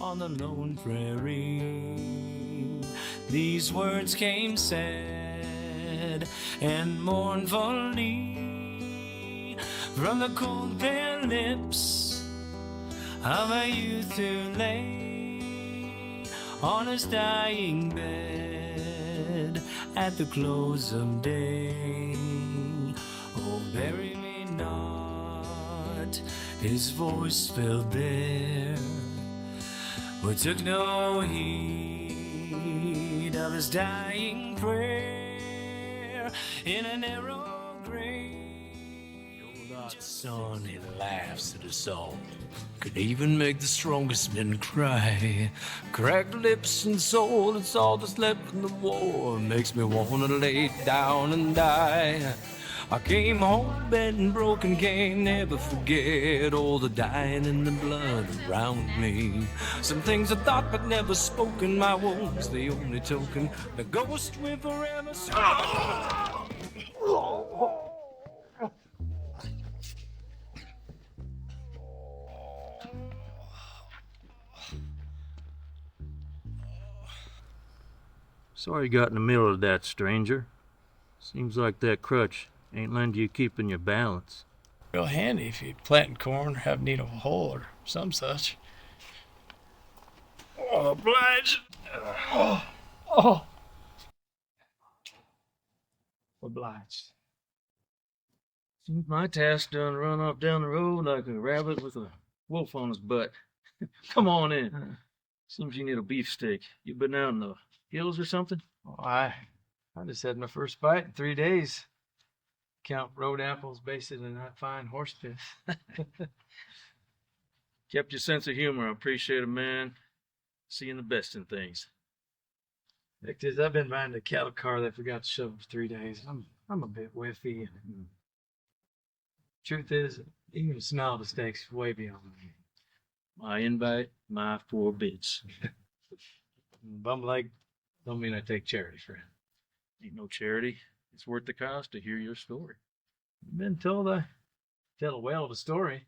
on the lone prairie. These words came sad and mournfully from the cold pale lips of a youth who lay on his dying bed at the close of day. Oh, bury me not, his voice fell bare, but took no heed of his dying prayer in a narrow grave. Son, he laughs at us all, could even make the strongest men cry. Cracked lips and soul, it's all that's left in the war, makes me wanna lay down and die. I came home bent and broken, can't never forget all the dying and the blood around me. Some things I thought but never spoken, my wounds the only token the ghost will forever Sorry you got in the middle of that, stranger. Seems like that crutch ain't lend you keeping your balance. Real handy if you planting corn or have need of a hole or some such. Oh, oblige. Obliged. Seems my task done run off down the road like a rabbit with a wolf on his butt. Come on in. Seems you need a beefsteak. You been out in the hills or something? Oh, I just had my first bite in 3 days. Count road apples basically not fine horse piss. Kept your sense of humor. I appreciate it, man. Seeing the best in things. Fact is, I've been riding a cattle car that forgot to shovel for 3 days. I'm a bit whiffy. Truth is, even the smell of the steak's way beyond me. My invite, my 4 bits. Bum leg don't mean I take charity, friend. Ain't no charity. It's worth the cost to hear your story. I've been told I tell a whale of a story.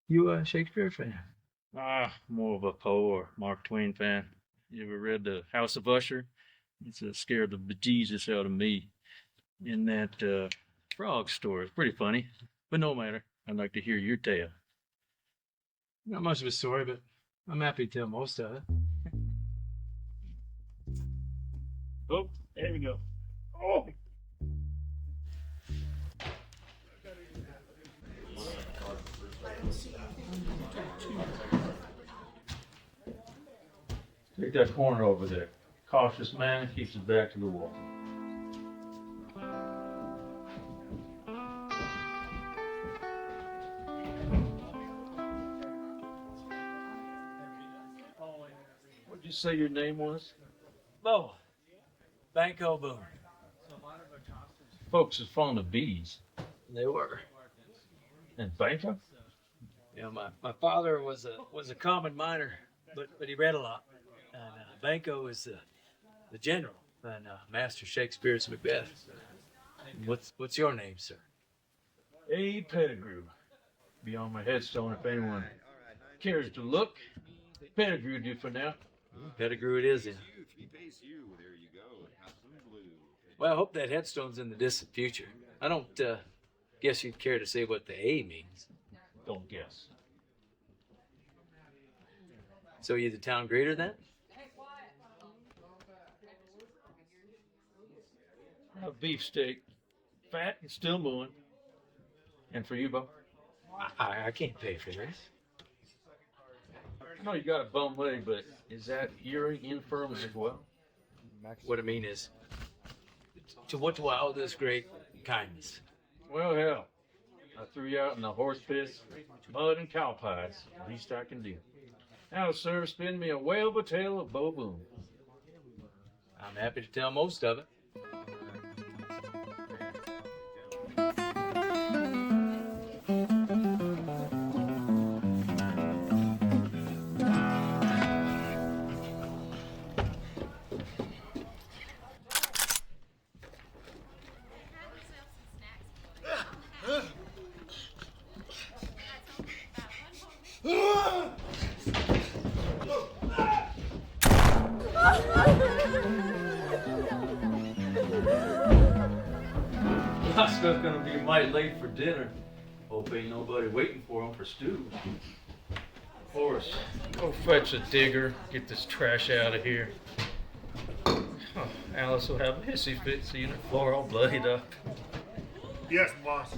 You a Shakespeare fan? More of a Poe or Mark Twain fan. You ever read The House of Usher? It's scared the bejesus out of me. In that frog story. It's pretty funny. But no matter. I'd like to hear your tale. Not much of a story, but I'm happy to tell most of it. Oh, there we go. Oh! Take that corner over there. Cautious man keeps his back to the wall. What'd you say your name was? Beau. Banco Boone. Folks is fond of bees. They were. And Banco? Yeah, my father was a common miner, but he read a lot. And Banco is the general and Master Shakespeare's Macbeth. What's your name, sir? A. Pettigrew. Be on my headstone if anyone cares to look. Pettigrew do for now. Pettigrew it is, then. Well, I hope that headstone's in the distant future. I don't guess you'd care to say what the A means. Don't guess. So you the town greater then? A beefsteak. Fat and still moving. And for you, Bo? I can't pay for this. I know you got a bum leg, but is that hearing infirm as well? What I mean is, to what do I owe this great kindness? Well, hell. I threw you out in the horse piss, mud, and cow pies. Least I can do. Now, sir, spin me a whale of a tale of Beau Boone. I'm happy to tell most of it. Stuff gonna be mighty late for dinner. Hope ain't nobody waiting for him for stew. Forrest, go fetch a digger. Get this trash out of here. Oh, Alice will have a hissy fit seeing the floor all bloodied up. Yes, boss.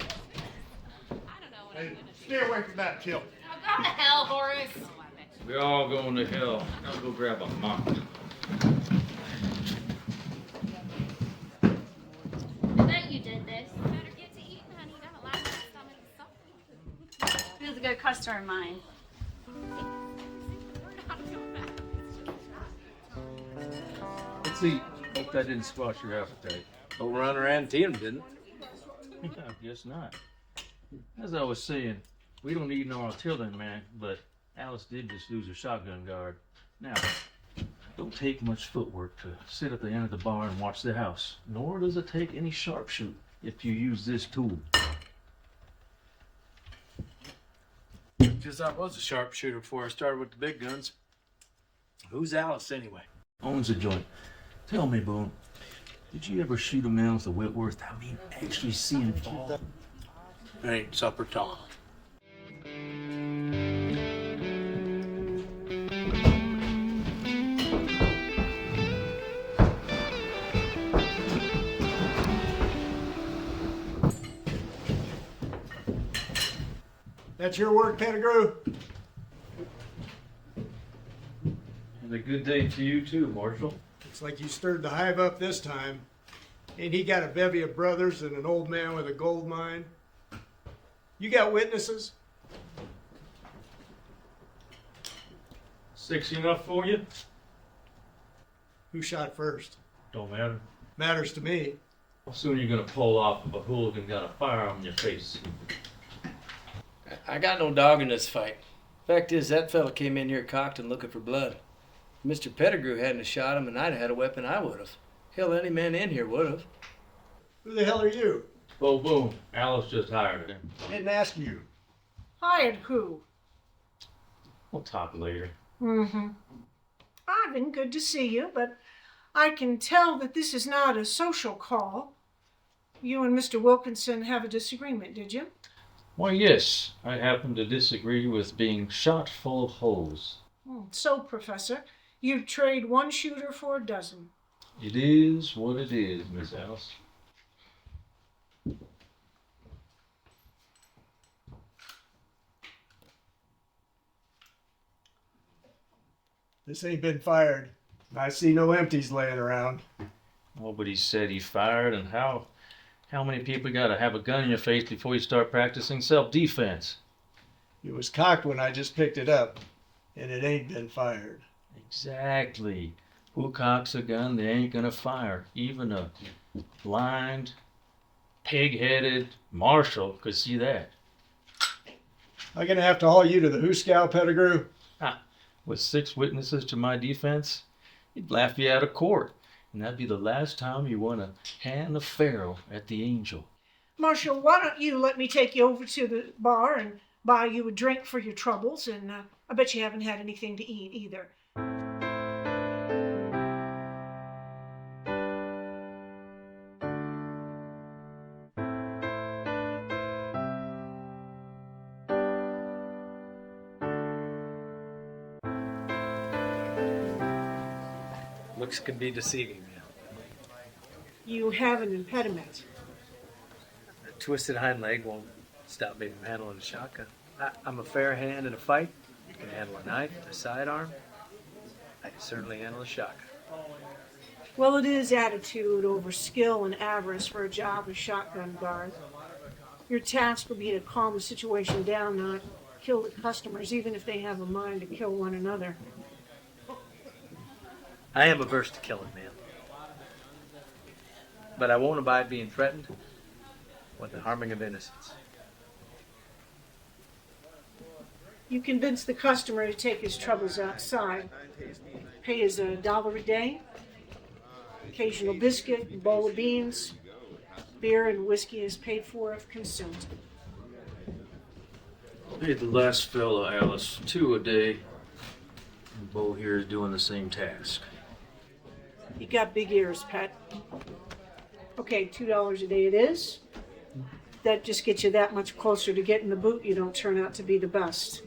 Hey, stay away from that tilt. Go to hell, Horace. We all going to hell. I'll go grab a mop. I bet you did this. Better get to eating, honey. You got a lot of stomach. Feels a good customer of mine. Let's eat. Hope that didn't squash your appetite. Overrun or Antietam, didn't it? I guess not. As I was saying, we don't need no artillery man, but Alice did just lose her shotgun guard. Now, don't take much footwork to sit at the end of the bar and watch the house, nor does it take any sharpshoot if you use this tool. Just I was a sharpshooter before I started with the big guns. Who's Alice anyway? Owns a joint. Tell me, Boone, did you ever shoot a man with a Whitworth? I mean, actually see him fall? It ain't supper talk. That's your work, Pettigrew? And a good day to you too, Marshal. Looks like you stirred the hive up this time. Ain't he got a bevy of brothers and an old man with a gold mine? You got witnesses? 60 enough for you? Who shot first? Don't matter. Matters to me. How soon are you gonna pull off if a hooligan got a firearm in your face? I got no dog in this fight. Fact is, that fella came in here cocked and looking for blood. If Mr. Pettigrew hadn't have shot him and I'd have had a weapon, I would have. Hell, any man in here would have. Who the hell are you? Beau Boone. Alice just hired him. Didn't ask you. Hired who? We'll talk later. Mm-hmm. Ivan, good to see you, but I can tell that this is not a social call. You and Mr. Wilkinson have a disagreement, did you? Why, yes. I happen to disagree with being shot full of holes. So, Professor, you trade one shooter for a dozen. It is what it is, Miss Alice. This ain't been fired. I see no empties laying around. Nobody said he fired, and how many people gotta have a gun in your face before you start practicing self-defense? It was cocked when I just picked it up, and it ain't been fired. Exactly. Who cocks a gun they ain't gonna fire? Even a blind, pig-headed marshal could see that. I'm gonna have to haul you to the Hooskow, Pettigrew. With 6 witnesses to my defense, he'd laugh you out of court. And that'd be the last time you want to hand a pharaoh at the Angel. Marshal, why don't you let me take you over to the bar and buy you a drink for your troubles, and I bet you haven't had anything to eat either. Looks can be deceiving, man. You have an impediment. A twisted hind leg won't stop me from handling a shotgun. I'm a fair hand in a fight. I can handle a knife, a sidearm. I can certainly handle a shotgun. Well, it is attitude over skill and avarice for a job as shotgun guard. Your task will be to calm the situation down, not kill the customers, even if they have a mind to kill one another. I am averse to killing, man. But I won't abide being threatened with the harming of innocents. You convince the customer to take his troubles outside. Pay is $1 a day. Occasional biscuit, a bowl of beans. Beer and whiskey is paid for if consumed. Paid the last fellow, Alice, 2 a day. And Beau here is doing the same task. You got big ears, Pet. Okay, $2 a day it is. that just gets you that much closer to getting the boot. You don't turn out to be the best.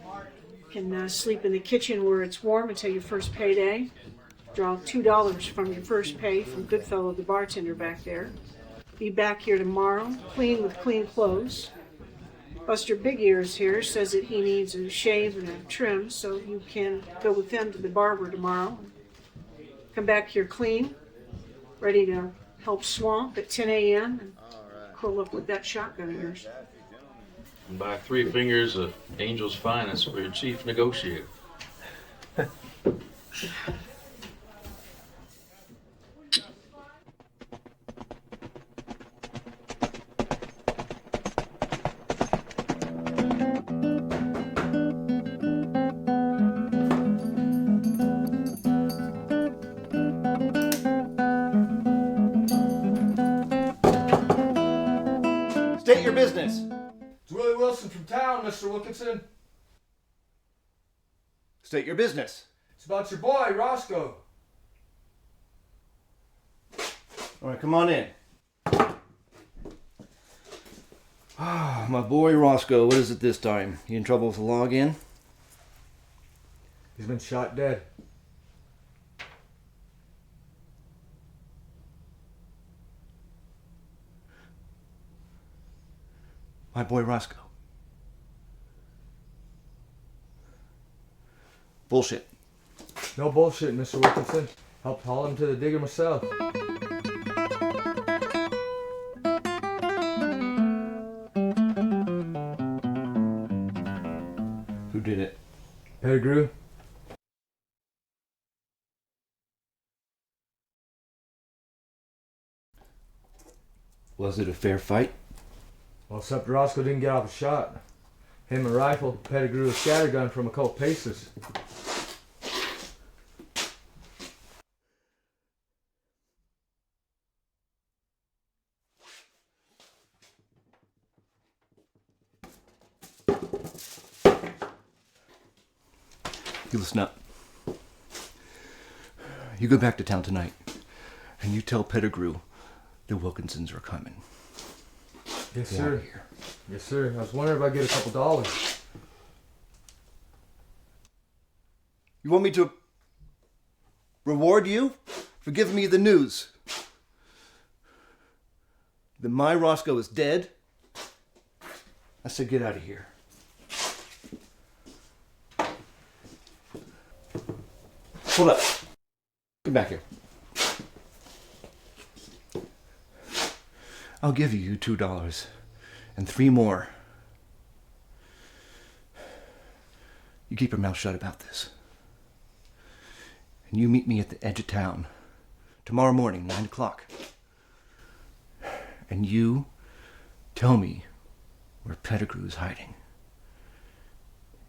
You can sleep in the kitchen where it's warm until your first payday. Draw $2 from your first pay from Goodfellow, the bartender back there. Be back here tomorrow, clean with clean clothes. Buster Big Ears here says that he needs a shave and a trim, so you can go with him to the barber tomorrow. Come back here clean, ready to help Swamp at 10 a.m. and curl up with that shotgun of yours. And buy 3 fingers of Angel's finest for your chief negotiator. State your business. It's Willie Wilson from town, Mr. Wilkinson. State your business. It's about your boy, Roscoe. All right, come on in. Ah, my boy Roscoe, what is it this time? You in trouble with the law again? He's been shot dead. My boy Roscoe. Bullshit. No bullshit, Mr. Wilkinson. Helped haul him to the digger myself. Who did it? Pettigrew. Was it a fair fight? Well, except Roscoe didn't get off a shot. Him a rifle, Pettigrew a scattergun from a couple paces. You listen up. You go back to town tonight, and you tell Pettigrew the Wilkinsons are coming. Yes, Get sir. out of here. Yes, sir. I was wondering if I get a couple dollars. You want me to reward you for giving me the news that my Roscoe is dead? I said get out of here. Hold up. Come back here. I'll give you $2 and 3 more. You keep your mouth shut about this. And you meet me at the edge of town tomorrow morning, 9 o'clock. And you tell me where Pettigrew is hiding.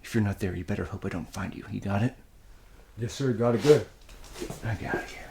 If you're not there, you better hope I don't find you. You got it? Yes, sir. Got it good. I got it here.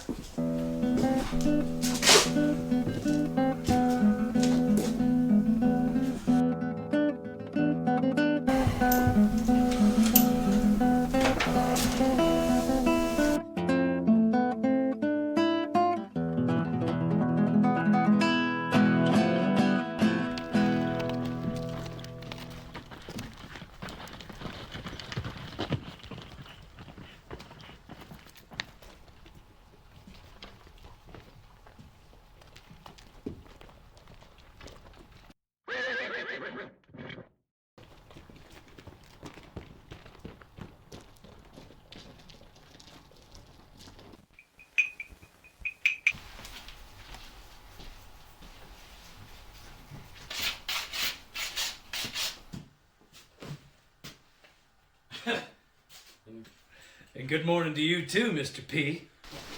And good morning to you too, Mr. P.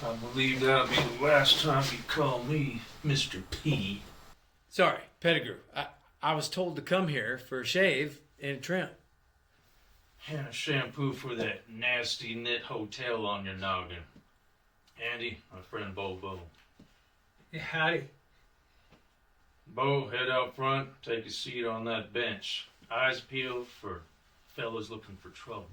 I believe that'll be the last time you call me Mr. P. Sorry, Pettigrew. I was told to come here for a shave and a trim. And a shampoo for that nasty knit hotel on your noggin. Andy, my friend Beau Boone. Yeah, howdy. Beau, head out front, take a seat on that bench. Eyes peeled for fellas looking for trouble.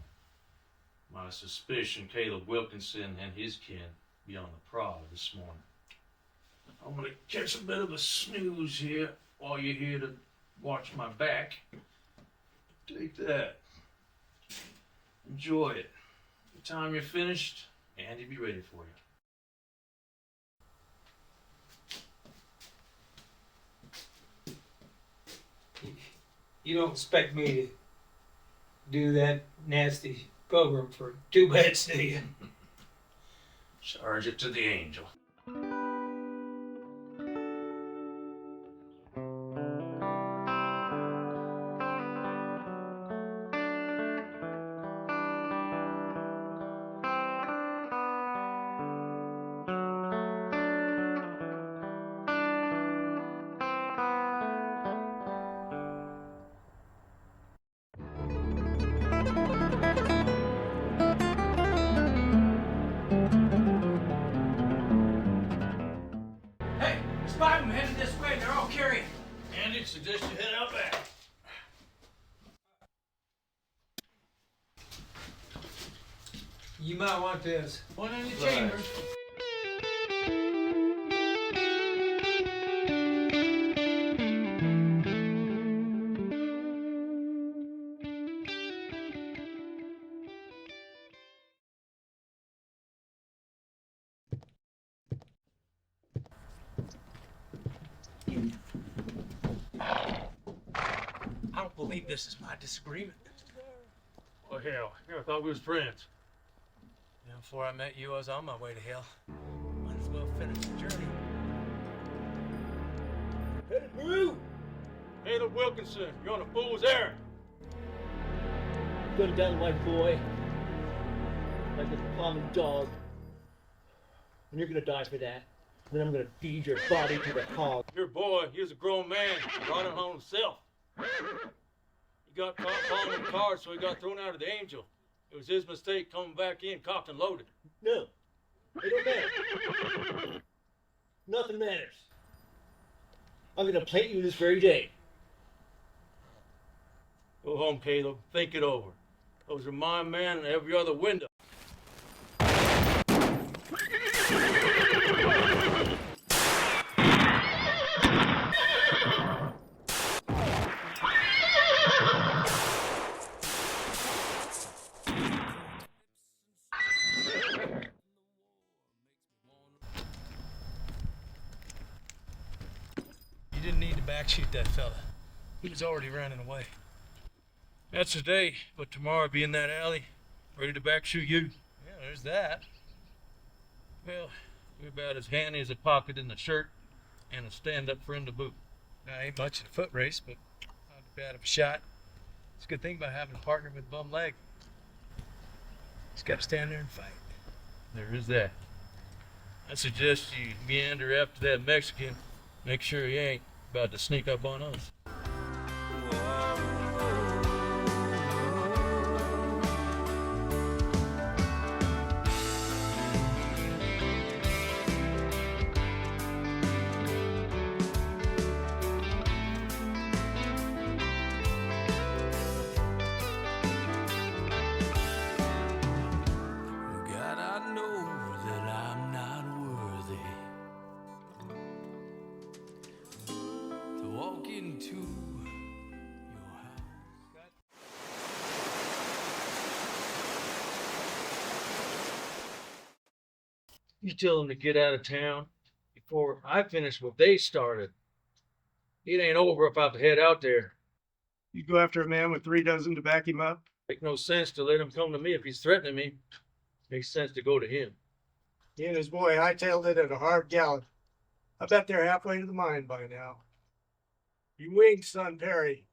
My suspicion Caleb Wilkinson and his kin be on the prowl this morning. I'm gonna catch a bit of a snooze here while you're here to watch my back, take that. Enjoy it. The time you're finished, Andy be ready for you. You don't expect me to do that nasty program for 2 bets, do you? Charge it to the Angel. Hey, there's 5 of them headed this way. They're all carrying. Andy, suggest you head out back. You might want this. One in the chambers. I don't believe this is my disagreement. Oh, hell. I thought we was friends. You know, before I met you, I was on my way to hell. Might as well finish the journey. Pettigrew! Caleb Wilkinson, you're on a fool's errand. Go down, my boy. Like a common dog. And you're gonna die for that. Then I'm gonna feed your body to the hog. Your boy, he was a grown man, running on himself. He got caught calling him cards, so he got thrown out of the Angel. It was his mistake coming back in, cocked and loaded. No. It don't matter. Nothing matters. I'm gonna plant you this very day. Go home, Caleb. Think it over. Those are my men and every other window. You didn't need to backshoot that fella. He was already running away. That's today, but tomorrow I'll be in that alley, ready to backshoot you. Yeah, there's that. Well, we're about as handy as a pocket in the shirt and a stand-up friend to boot. I ain't much in a foot race, but not too bad of a shot. It's a good thing about having a partner with a bum leg. Just gotta stand there and fight. There is that. I suggest you meander after that Mexican. Make sure he ain't about to sneak up on us. God, I know that I'm not worthy to walk into your house. You tell them to get out of town before I finish what they started. It ain't over if I have to head out there. You go after a man with 3 dozen to back him up? Make no sense to let him come to me if he's threatening me. Makes sense to go to him. He and his boy hightailed it at a hard gallop. I bet they're halfway to the mine by now. You winged son Perry.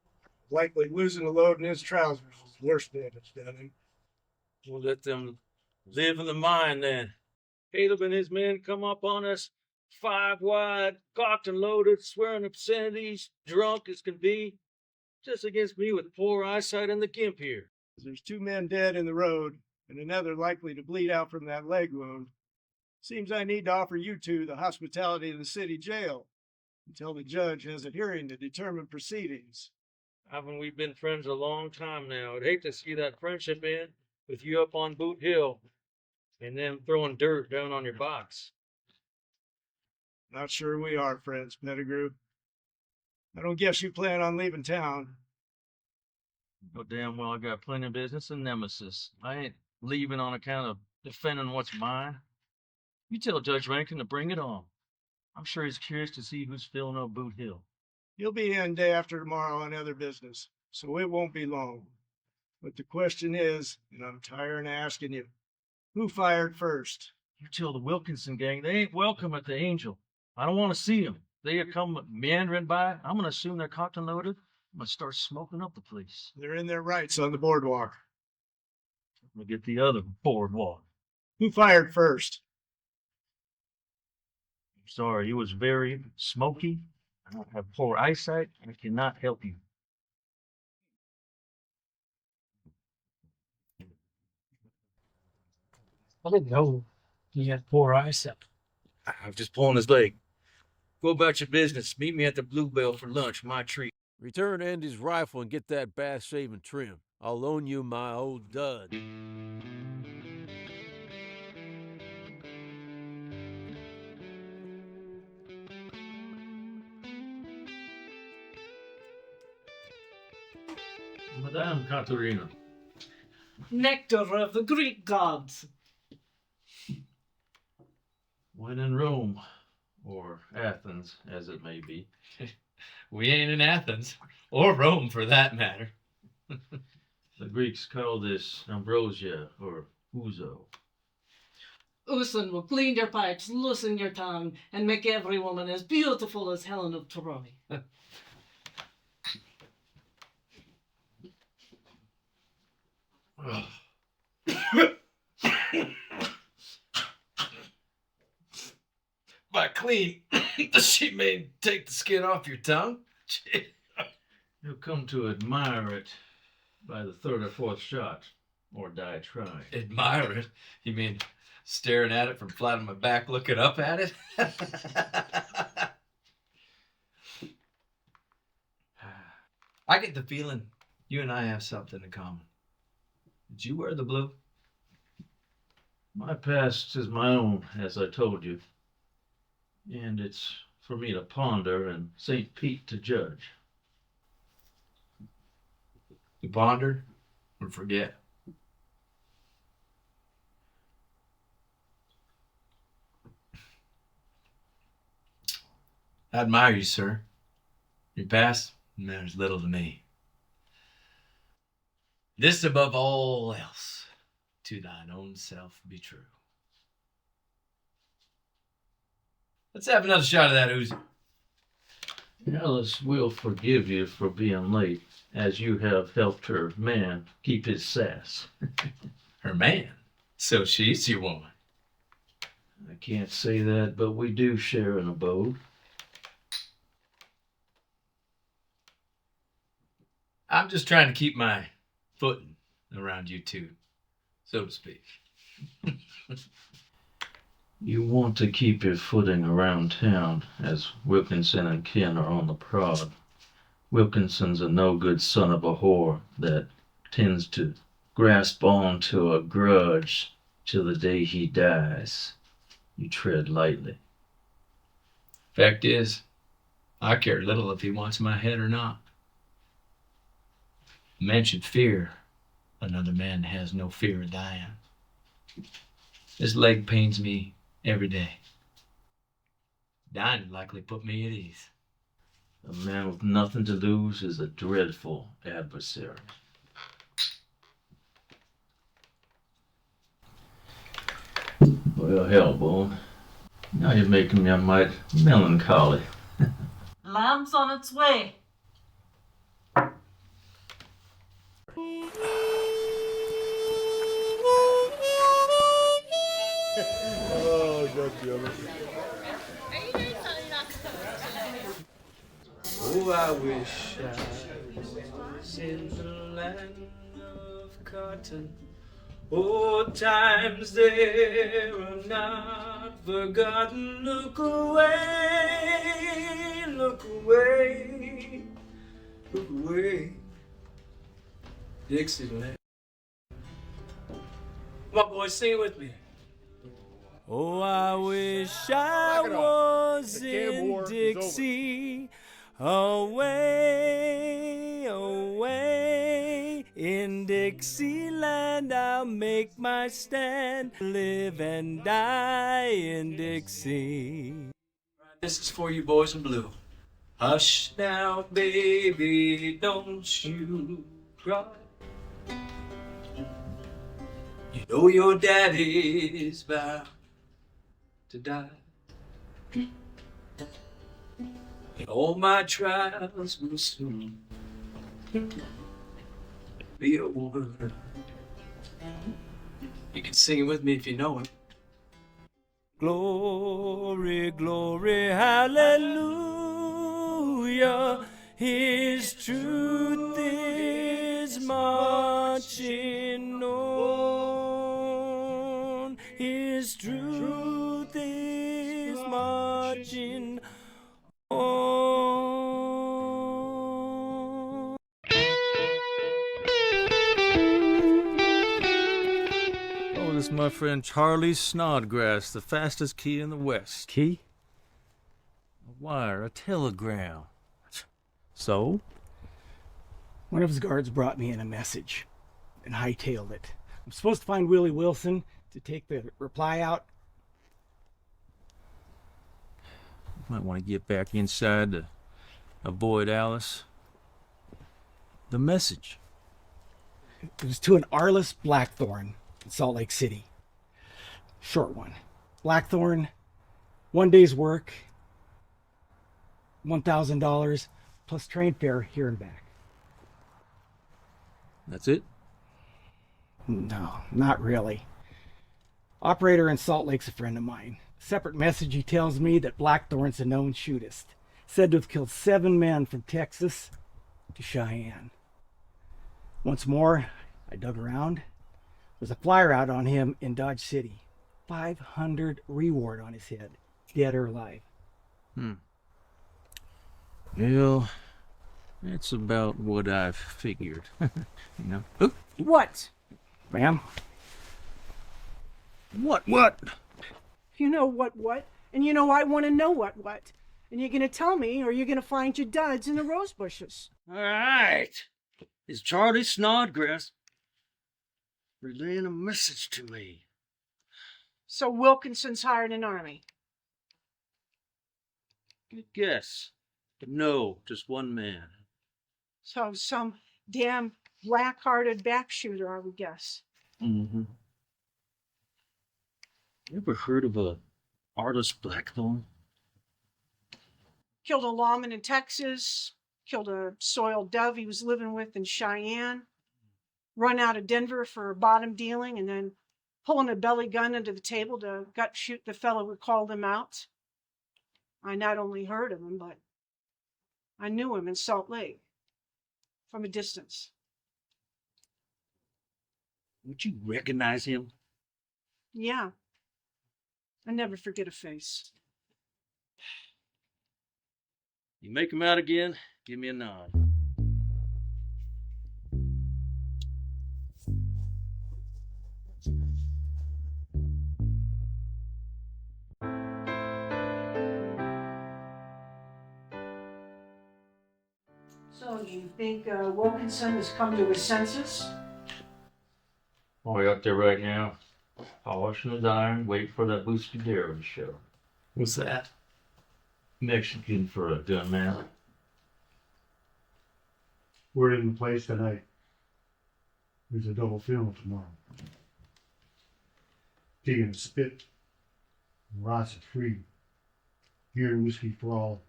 Likely losing a load in his trousers is worse damage done him. We'll let them live in the mine then. Caleb and his men come up on us 5 wide, cocked and loaded, swearing obscenities, drunk as can be, just against me with poor eyesight and the gimp here. There's 2 men dead in the road, and another likely to bleed out from that leg wound. Seems I need to offer you 2 the hospitality of the city jail until the judge has a hearing to determine proceedings. Haven't we been friends a long time now? I'd hate to see that friendship end with you up on Boot Hill and them throwing dirt down on your box. Not sure we are friends, Pettigrew. I don't guess you plan on leaving town. Oh, damn well I got plenty of business in Nemesis. I ain't leaving on account of defending what's mine. You tell Judge Rankin to bring it on. I'm sure he's curious to see who's filling up Boot Hill. He'll be in day after tomorrow on other business, so it won't be long. But the question is, and I'm tired of asking you, who fired first? You tell the Wilkinson gang they ain't welcome at the Angel. I don't want to see them. They come meandering by. I'm going to assume they're cocked and loaded. I'm going to start smoking up the place. They're in their rights on the boardwalk. I'm going to get the other boardwalk. Who fired first? I'm sorry, you was very smoky. I have poor eyesight. I cannot help you. I didn't know he had poor eyesight. I'm just pulling his leg. Go about your business. Meet me at the Bluebell for lunch. My treat. Return Andy's rifle and get that bath shaving trim. I'll loan you my old dud. Madame Caterina. Nectar of the Greek gods. When in Rome, or Athens, as it may be. We ain't in Athens, or Rome for that matter. The Greeks call this ambrosia, or ouzo. Usan will clean your pipes, loosen your tongue, and make every woman as beautiful as Helen of Troy. By clean, does she mean take the skin off your tongue? You'll come to admire it by the third or fourth shot, or die trying. Admire it? You mean staring at it from flat on my back, looking up at it? I get the feeling you and I have something in common. Did you wear the blue? My past is my own, as I told you. And it's for me to ponder and St. Pete to judge. You ponder or forget? I admire you, sir. Your past matters little to me. This above all else, to thine own self be true. Let's have another shot of that Uzi. Alice will forgive you for being late, as you have helped her man keep his sass. Her man? So she's your woman. I can't say that, but we do share an abode. I'm just trying to keep my footing around you two, so to speak. You want to keep your footing around town, as Wilkinson and Ken are on the prod. Wilkinson's a no-good son of a whore that tends to grasp on to a grudge till the day he dies. You tread lightly. Fact is, I care little if he wants my head or not. A man should fear another man has no fear of dying. This leg pains me every day. Dying would likely put me at ease. A man with nothing to lose is a dreadful adversary. Well, hell, Boone. Now you're making me a mite melancholy. Lamb's on its way. Oh, God damn it. Oh, I wish I was in the land of cotton. Oh, times there are not forgotten. Look away, look away, look away. Dixieland. Come on, boys, sing it with me. Oh, I wish I was in Dixie, Away, away, in Dixieland I'll make my stand, live and die in Dixie. This is for you boys in blue. Hush now, baby, don't you cry. You know your daddy's bound to die. And all my trials will soon be over. You can sing it with me if you know it. Glory, glory, hallelujah. His truth is marching on. His truth is marching on. Oh, this is my friend Charlie Snodgrass, the fastest key in the West. Key? A wire, a telegram. So? One of his guards brought me in a message and hightailed it. I'm supposed to find Willie Wilson to take the reply out. Might want to get back inside to avoid Alice. The message. It was to an Arliss Blackthorn in Salt Lake City. Short one. Blackthorn, 1 day's work, $1,000 plus train fare here and back. That's it? No, not really. Operator in Salt Lake's a friend of mine. Separate message, he tells me that Blackthorn's a known shootist. Said to have killed 7 men from Texas to Cheyenne. Once more, I dug around. There's a flyer out on him in Dodge City. 500 reward on his head, dead or alive. Well, that's about what I've figured. You know? Oop. What? Ma'am? What? You know what? And you know I want to know what. And you're going to tell me, or you're going to find your duds in the rose bushes. All right. It's Charlie Snodgrass relaying a message to me. So Wilkinson's hired an army. Good guess. But no, just one man. So some damn black-hearted backshooter, I would guess. Mm-hmm. You ever heard of a Arliss Blackthorn? Killed a lawman in Texas. Killed a soiled dove he was living with in Cheyenne. Run out of Denver for bottom dealing and then pulling a belly gun into the table to gut shoot the fellow who called him out. I not only heard of him, but I knew him in Salt Lake from a distance. Would you recognize him? Yeah. I never forget a face. You make him out again, give me a nod. So you think Wilkinson has come to his senses? Oh, he's out there right now, polishing his iron, waiting for that Buscadero to show. What's that? Mexican for a gunman. We're in the place tonight. There's a double funeral tomorrow. Tea and spit, and lots of free beer and whiskey for all.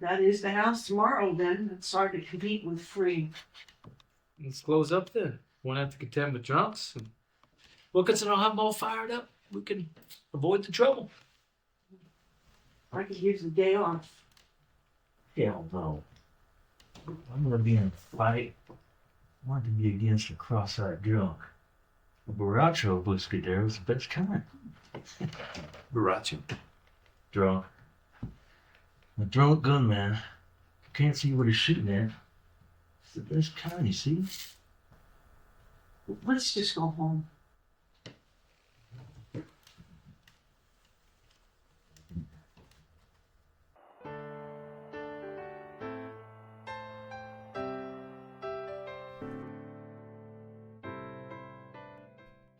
That is the house tomorrow, then. It's hard to compete with free. Let's close up then. Won't have to contend with drunks. Wilkinson will have them all fired up. We can avoid the trouble. I could use the day off. Hell no. I'm gonna be in a fight. I want to be against a cross-eyed drunk. A borracho Buscadero is the best kind. Borracho. Drunk. A drunk gunman who can't see what he's shooting at. It's the best kind, you see? Let's just go home.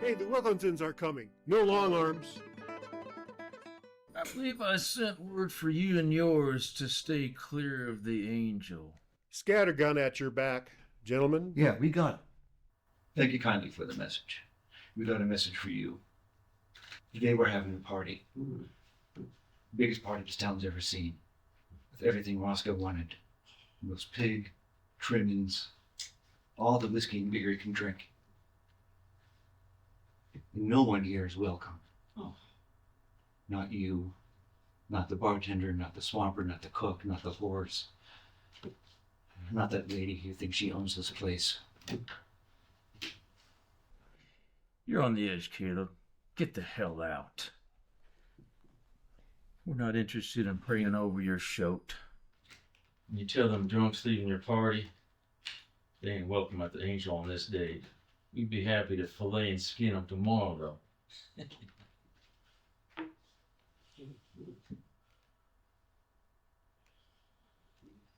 Hey, the Wilkinsons are coming. No long arms. I believe I sent word for you and yours to stay clear of the Angel. Scattergun at your back, gentlemen. Yeah, we got it. Thank you kindly for the message. We got a message for you. Today we're having a party. Biggest party this town's ever seen. With everything Roscoe wanted. Roast pig, trimmings, all the whiskey and beer you can drink. No one here is welcome. Oh. Not you, not the bartender, not the swamper, not the cook, not the horse. Not that lady who thinks she owns this place. You're on the edge, Caleb. Get the hell out. We're not interested in praying over your shoat. You tell them drunks leaving your party, they ain't welcome at the Angel on this day. We'd be happy to fillet and skin them tomorrow, though.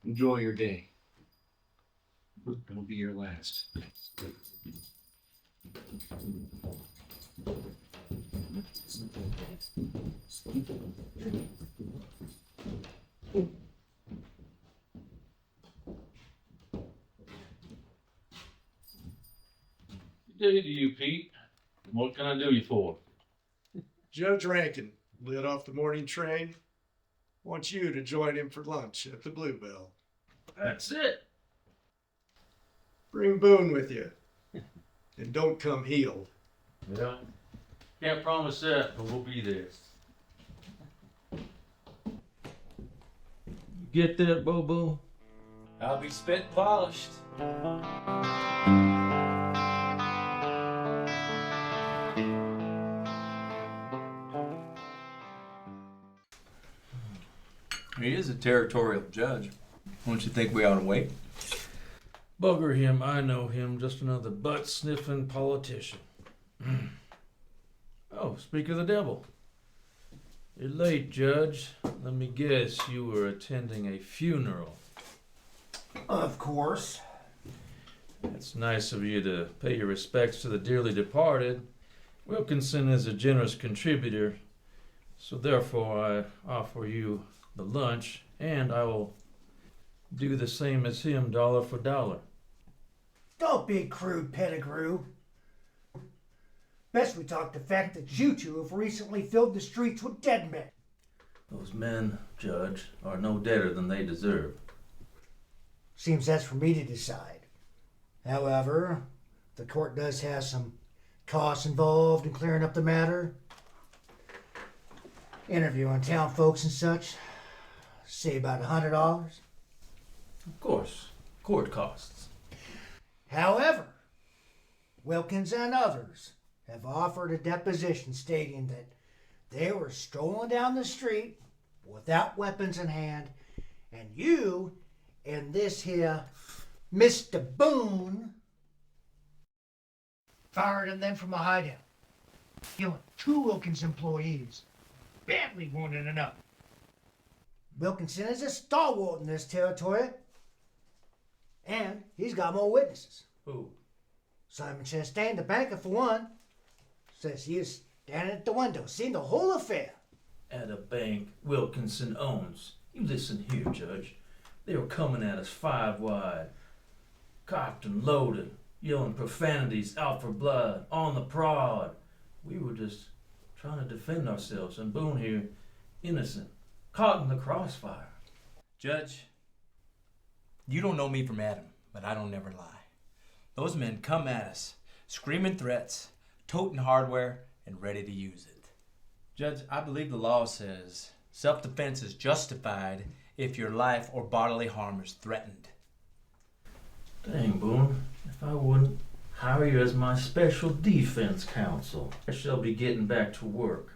Enjoy your day. It'll be your last. Good day to you, Pete. What can I do you for? Judge Rankin lit off the morning train. Wants you to join him for lunch at the Bluebell. That's it. Bring Boone with you. And don't come healed. Yeah. Can't promise that, but we'll be there. You get that, Beau Boone? I'll be spit and polished. He is a territorial judge. Don't you think we ought to wait? Bugger him, I know him, just another butt-sniffing politician. Oh, speak of the devil. You're late, Judge. Let me guess, you were attending a funeral. Of course. It's nice of you to pay your respects to the dearly departed. Wilkinson is a generous contributor, so therefore I offer you the lunch, and I will do the same as him, dollar for dollar. Don't be crude, Pettigrew. Best we talk the fact that you two have recently filled the streets with dead men. Those men, Judge, are no deader than they deserve. Seems that's for me to decide. However, the court does have some costs involved in clearing up the matter. Interviewing town folks and such. Say about $100. Of course, court costs. However, Wilkins and others have offered a deposition stating that they were strolling down the street without weapons in hand, and you and this here Mr. Boone fired on them from a hideout, killing 2 Wilkins employees, badly wounding another. Wilkinson is a stalwart in this territory, and he's got more witnesses. Who? Simon Chastain, the banker, for one, says he is standing at the window, seeing the whole affair. At a bank Wilkinson owns. You listen here, Judge. They were coming at us 5 wide, cocked and loaded, yelling profanities, out for blood, on the prod. We were just trying to defend ourselves, and Boone here, innocent, caught in the crossfire. Judge, you don't know me from Adam, but I don't never lie. Those men come at us, screaming threats, toting hardware, and ready to use it. Judge, I believe the law says self-defense is justified if your life or bodily harm is threatened. Dang, Boone, if I wouldn't hire you as my special defense counsel, I shall be getting back to work.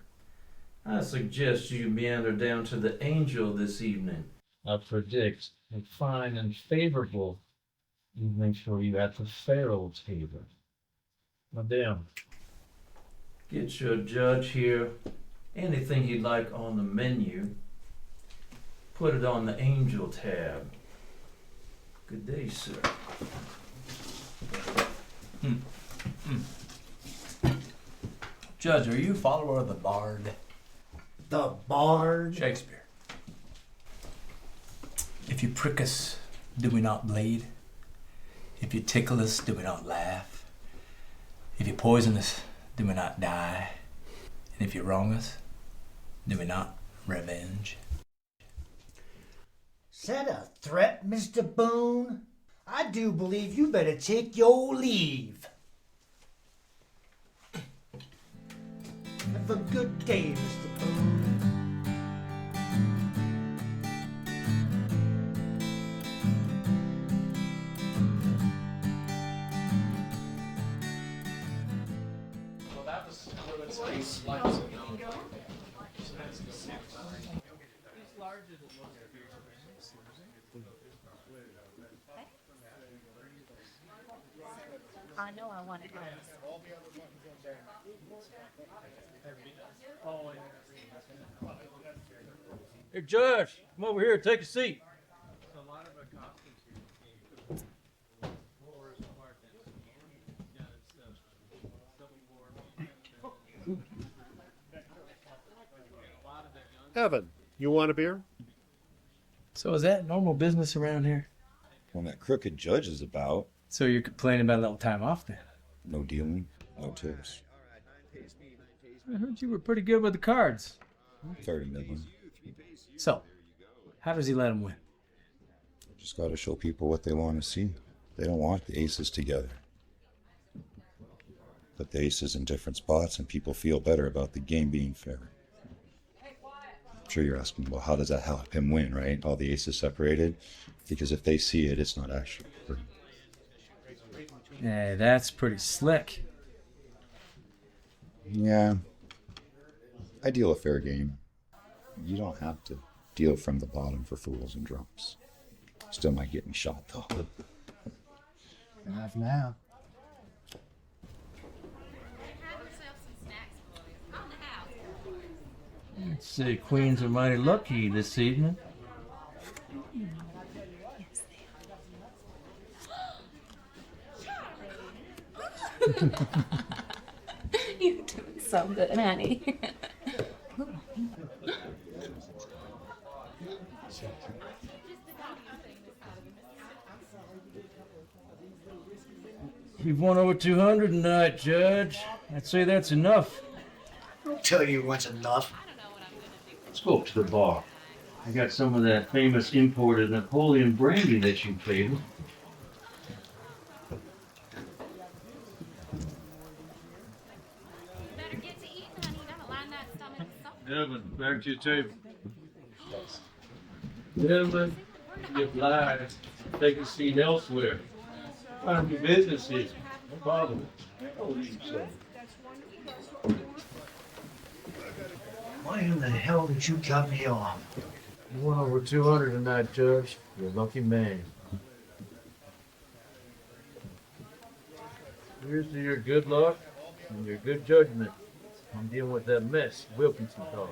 I suggest you meander down to the Angel this evening. I predict a fine and favorable evening for you at the Pharaoh table. Madame. Get your judge here anything he'd like on the menu. Put it on the Angel tab. Good day, sir. Judge, are you a follower of the Bard? The Bard? Shakespeare. If you prick us, do we not bleed? If you tickle us, do we not laugh? If you poison us, do we not die? And if you wrong us, do we not revenge? Is that a threat, Mr. Boone? I do believe you better take your leave. Have a good day, Mr. Boone. I know I want to ask. Hey, Judge, come over here, take a seat. Evan, you want a beer? So is that normal business around here? When that crooked judge is about. So you're complaining about a little time off then? No dealing, no tips. I heard you were pretty good with the cards. Fair to middling. So, how does he let him win? Just gotta show people what they want to see. They don't want the aces together. Put the aces in different spots and people feel better about the game being fair. I'm sure you're asking, well, how does that help him win, right? All the aces separated? Because if they see it, it's not actually free. Yeah, that's pretty slick. Yeah. I deal a fair game. You don't have to deal from the bottom for fools and drunks. Still might get me shot, though. Enough now. I'd say queens are mighty lucky this evening. You're doing so good, honey. We've won over 200 tonight, Judge. I'd say that's enough. I'll tell you what's enough. Let's go up to the bar. I got some of that famous imported Napoleon brandy that you favored. Evan, back to your table. Gentlemen, you're obliged. Take a seat elsewhere. Find your business here. No bother. Why in the hell did you cut me off? You won over 200 tonight, Judge. You're a lucky man. Here's to your good luck and your good judgment. I'm dealing with that mess Wilkinson caused.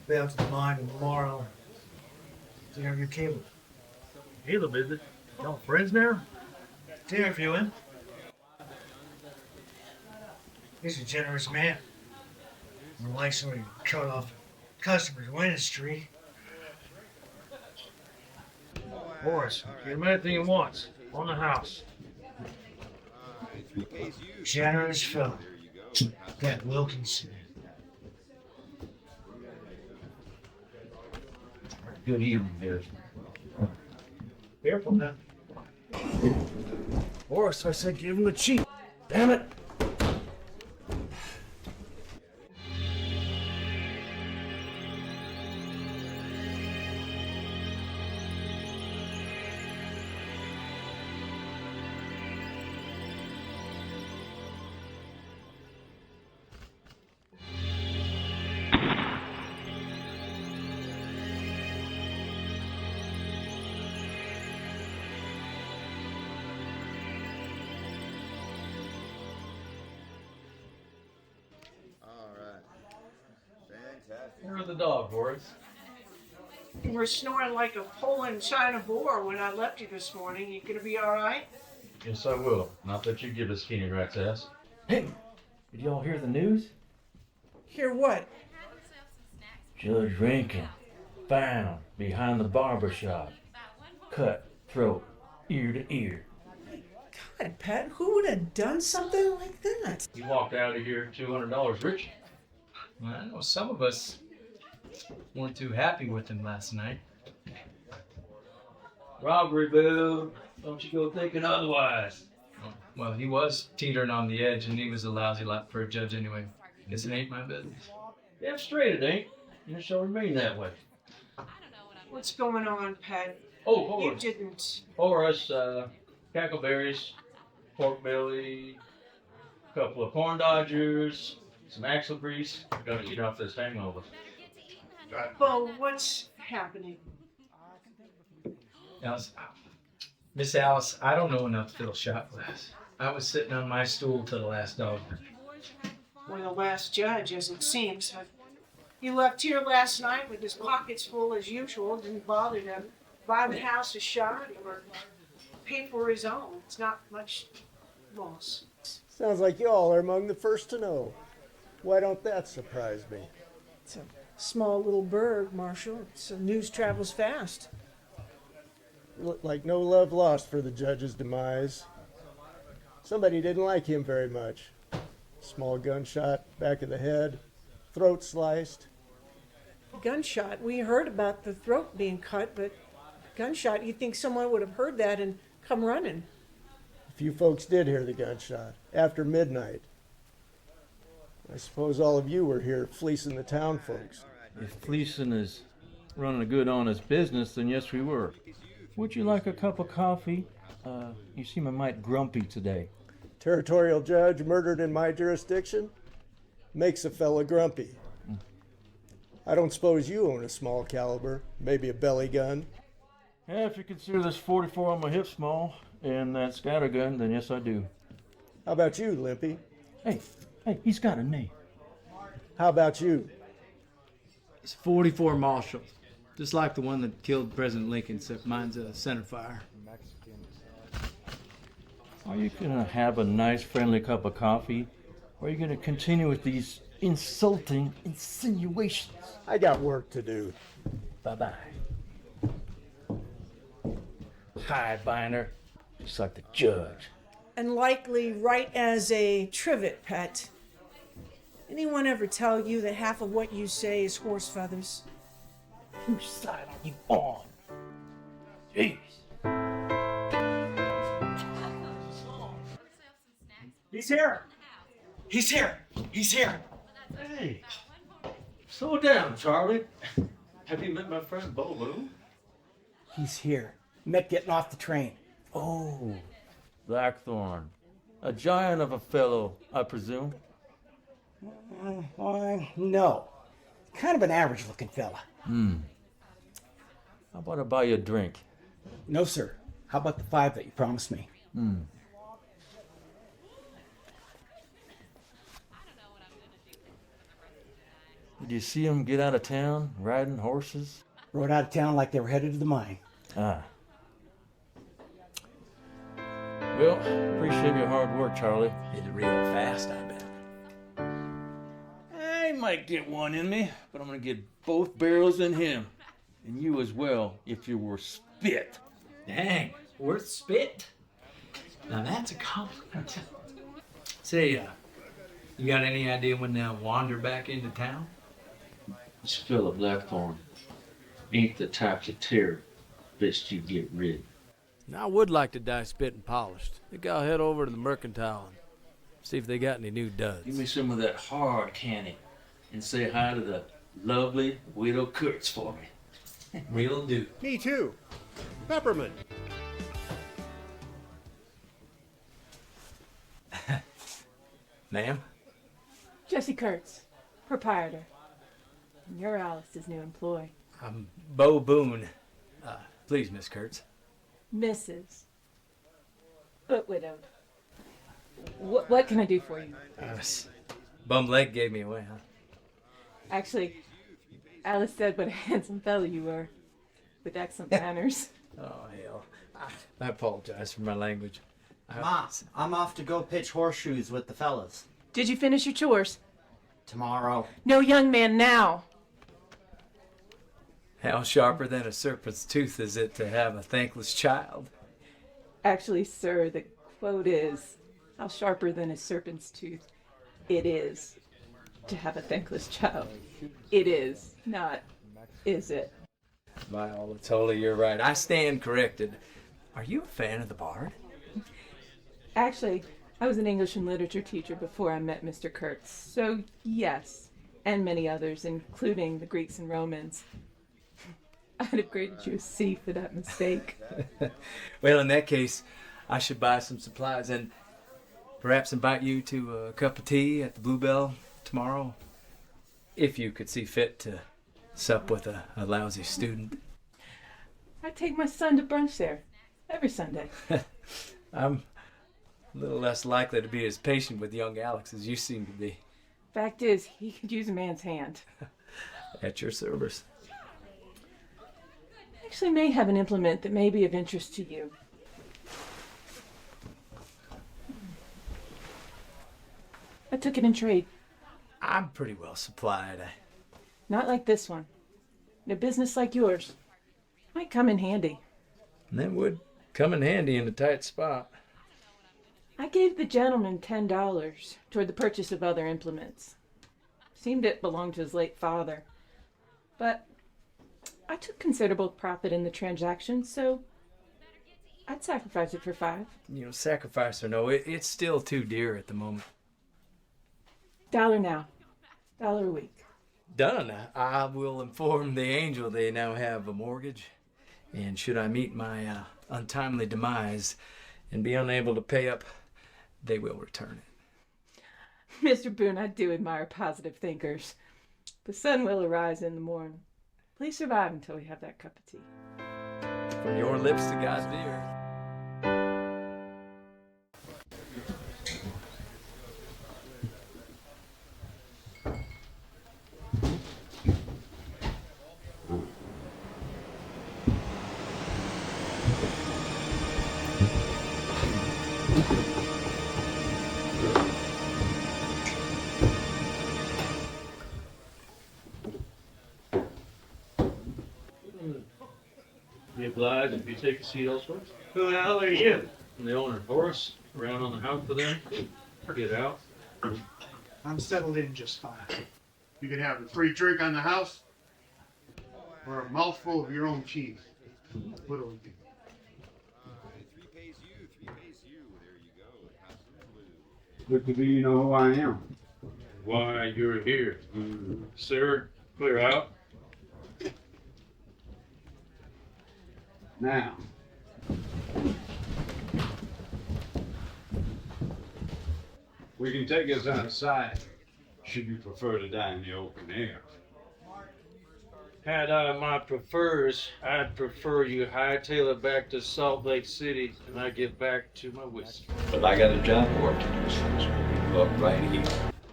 Be out to the mine tomorrow. Dinner your cable. Caleb, is it? Y'all friends now? Dinner for you, in. He's a generous man. My wife's already cut off customers' winning streak. Horace, give him anything he wants. On the house. Generous fellow. That Wilkinson. Good evening, dear. Careful now. Horace, I said give him the cheap. Damn it. All right. Fantastic. Where's the dog, Horace? You were snoring like a Poland China boar when I left you this morning. You gonna be all right? Yes, I will. Not that you give a skinny rat's ass. Hey, did y'all hear the news? Hear what? Judge Rankin found behind the barber shop. Cut throat, ear to ear. God, Pat, who would have done something like that? He walked out of here $200 rich. Well, I know some of us weren't too happy with him last night. Robbery, Bill. Don't you go thinking otherwise. Well, he was teetering on the edge, and he was a lousy lot for a judge anyway. Guess it ain't my business. Damn straight it ain't. And it shall remain that way. What's going on, Pat? Oh, hold You on. didn't. For us, cackleberries, pork belly, a couple of corn dodgers, some axle grease. We're gonna get off this hangover. Beau, what's happening? Alice, Miss Alice, I don't know enough to fill shot glass. I was sitting on my stool till the last dog. Well, the last judge, as it seems. He left here last night with his pockets full as usual. Didn't bother to buy the house a shot or pay for his own. It's not much loss. Sounds like y'all are among the first to know. Why don't that surprise me? It's a small little burg, Marshal. So news travels fast. Looked like no love lost for the judge's demise. Somebody didn't like him very much. Small gunshot, back of the head, throat sliced. Gunshot. We heard about the throat being cut, but gunshot, you'd think someone would have heard that and come running. A few folks did hear the gunshot after midnight. I suppose all of you were here fleecing the town folks. If fleecing is running a good honest business, then yes, we were. Would you like a cup of coffee? You seem a mite grumpy today. Territorial judge murdered in my jurisdiction makes a fella grumpy. I don't suppose you own a small caliber, maybe a belly gun. Yeah, if you consider this 44 on my hip small and that scatter gun, then yes, I do. How about you, Limpy? Hey, he's got a name. How about you? It's 44 Marshall, just like the one that killed President Lincoln, except mine's a center fire. Are you gonna have a nice friendly cup of coffee, or are you gonna continue with these insulting insinuations? I got work to do. Bye-bye. Hide binder, just like the judge. And likely right as a trivet, Pat. Anyone ever tell you that half of what you say is horse feathers? Whose side are you on? Jeez. He's here. He's here. He's here. Hey, slow down, Charlie. Have you met my friend Beau Boone? He's here. Met getting off the train. Oh, Blackthorn. A giant of a fellow, I presume. Why, no. Kind of an average looking fella. How about I buy you a drink? No, sir. How about the 5 that you promised me? Did you see him get out of town, riding horses? Rode out of town like they were headed to the mine. Ah. Well, appreciate your hard work, Charlie. Did it real fast, I bet. I might get one in me, but I'm gonna get both barrels in him. And you as well, if you were spit. Dang, worth spit? Now that's a compliment. Say, you got any idea when they'll wander back into town? This fella Blackthorn ain't the type to tear. Best you get rid. Now, I would like to die spit and polished. I think I'll head over to the Mercantile and see if they got any new duds. Give me some of that hard candy and say hi to the lovely Widow Kurtz for me. Real do. Me too. Peppermint. Ma'am? Jesse Kurtz, proprietor. And you're Alice's new employee. I'm Beau Boone. Please, Miss Kurtz. Mrs. But widowed. What can I do for you? Bum leg gave me away, huh? Actually, Alice said what a handsome fellow you were. with excellent manners. Oh, hell. I apologize for my language. Ma, I'm off to go pitch horseshoes with the fellas. Did you finish your chores? Tomorrow. No, young man, now. How sharper than a serpent's tooth is it to have a thankless child? Actually, sir, the quote is, how sharper than a serpent's tooth it is to have a thankless child. It is, not is it. By all that's holy, you're right. I stand corrected. Are you a fan of the Bard? Actually, I was an English and literature teacher before I met Mr. Kurtz, so yes, and many others, including the Greeks and Romans. I'd have graded you a C for that mistake. Well, in that case, I should buy some supplies and perhaps invite you to a cup of tea at the Bluebell tomorrow, if you could see fit to sup with a lousy student. I take my son to brunch there every Sunday. I'm a little less likely to be as patient with young Alex as you seem to be. Fact is, he could use a man's hand. At your service. I actually may have an implement that may be of interest to you. I took it in trade. I'm pretty well supplied. Not like this one. In a business like yours. Might come in handy. That would come in handy in a tight spot. I gave the gentleman $10 toward the purchase of other implements. Seemed it belonged to his late father. But I took considerable profit in the transaction, so I'd sacrifice it for $5. You know, sacrifice or no, it's still too dear at the moment. $1 now. $1 a week. Done. I will inform the Angel they now have a mortgage. And should I meet my untimely demise and be unable to pay up, they will return it. Mr. Boone, I do admire positive thinkers. The sun will arise in the morn. Please survive until we have that cup of tea. From your lips to God's ear. Be obliged if you take a seat elsewhere. Who the hell are you? I'm the owner, Horace. Around on the house for them. Get out. I'm settled in just fine. You can have a free drink on the house or a mouthful of your own cheese. What do we do? Look to you know who I am. Why you're here. Sir, clear out. Now, we can take us outside, should you prefer to die in the open air. Had I my prefers, I'd prefer you hightail it back to Salt Lake City and I get back to my whiskey. But I got a job for it to do, so we go up right here.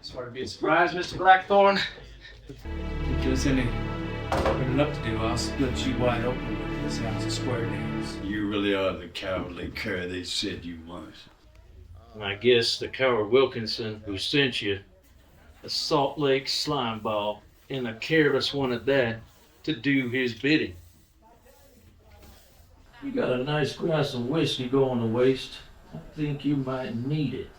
Sort of be a surprise, Mr. Blackthorn. If there's any good enough to do, I'll split you wide open with this house of square deals. You really are the cowardly cur they said you was. And I guess the coward Wilkinson who sent you, a Salt Lake slime ball, and a careless one at that, to do his bidding. You got a nice glass of whiskey going to waste. I think you might need it.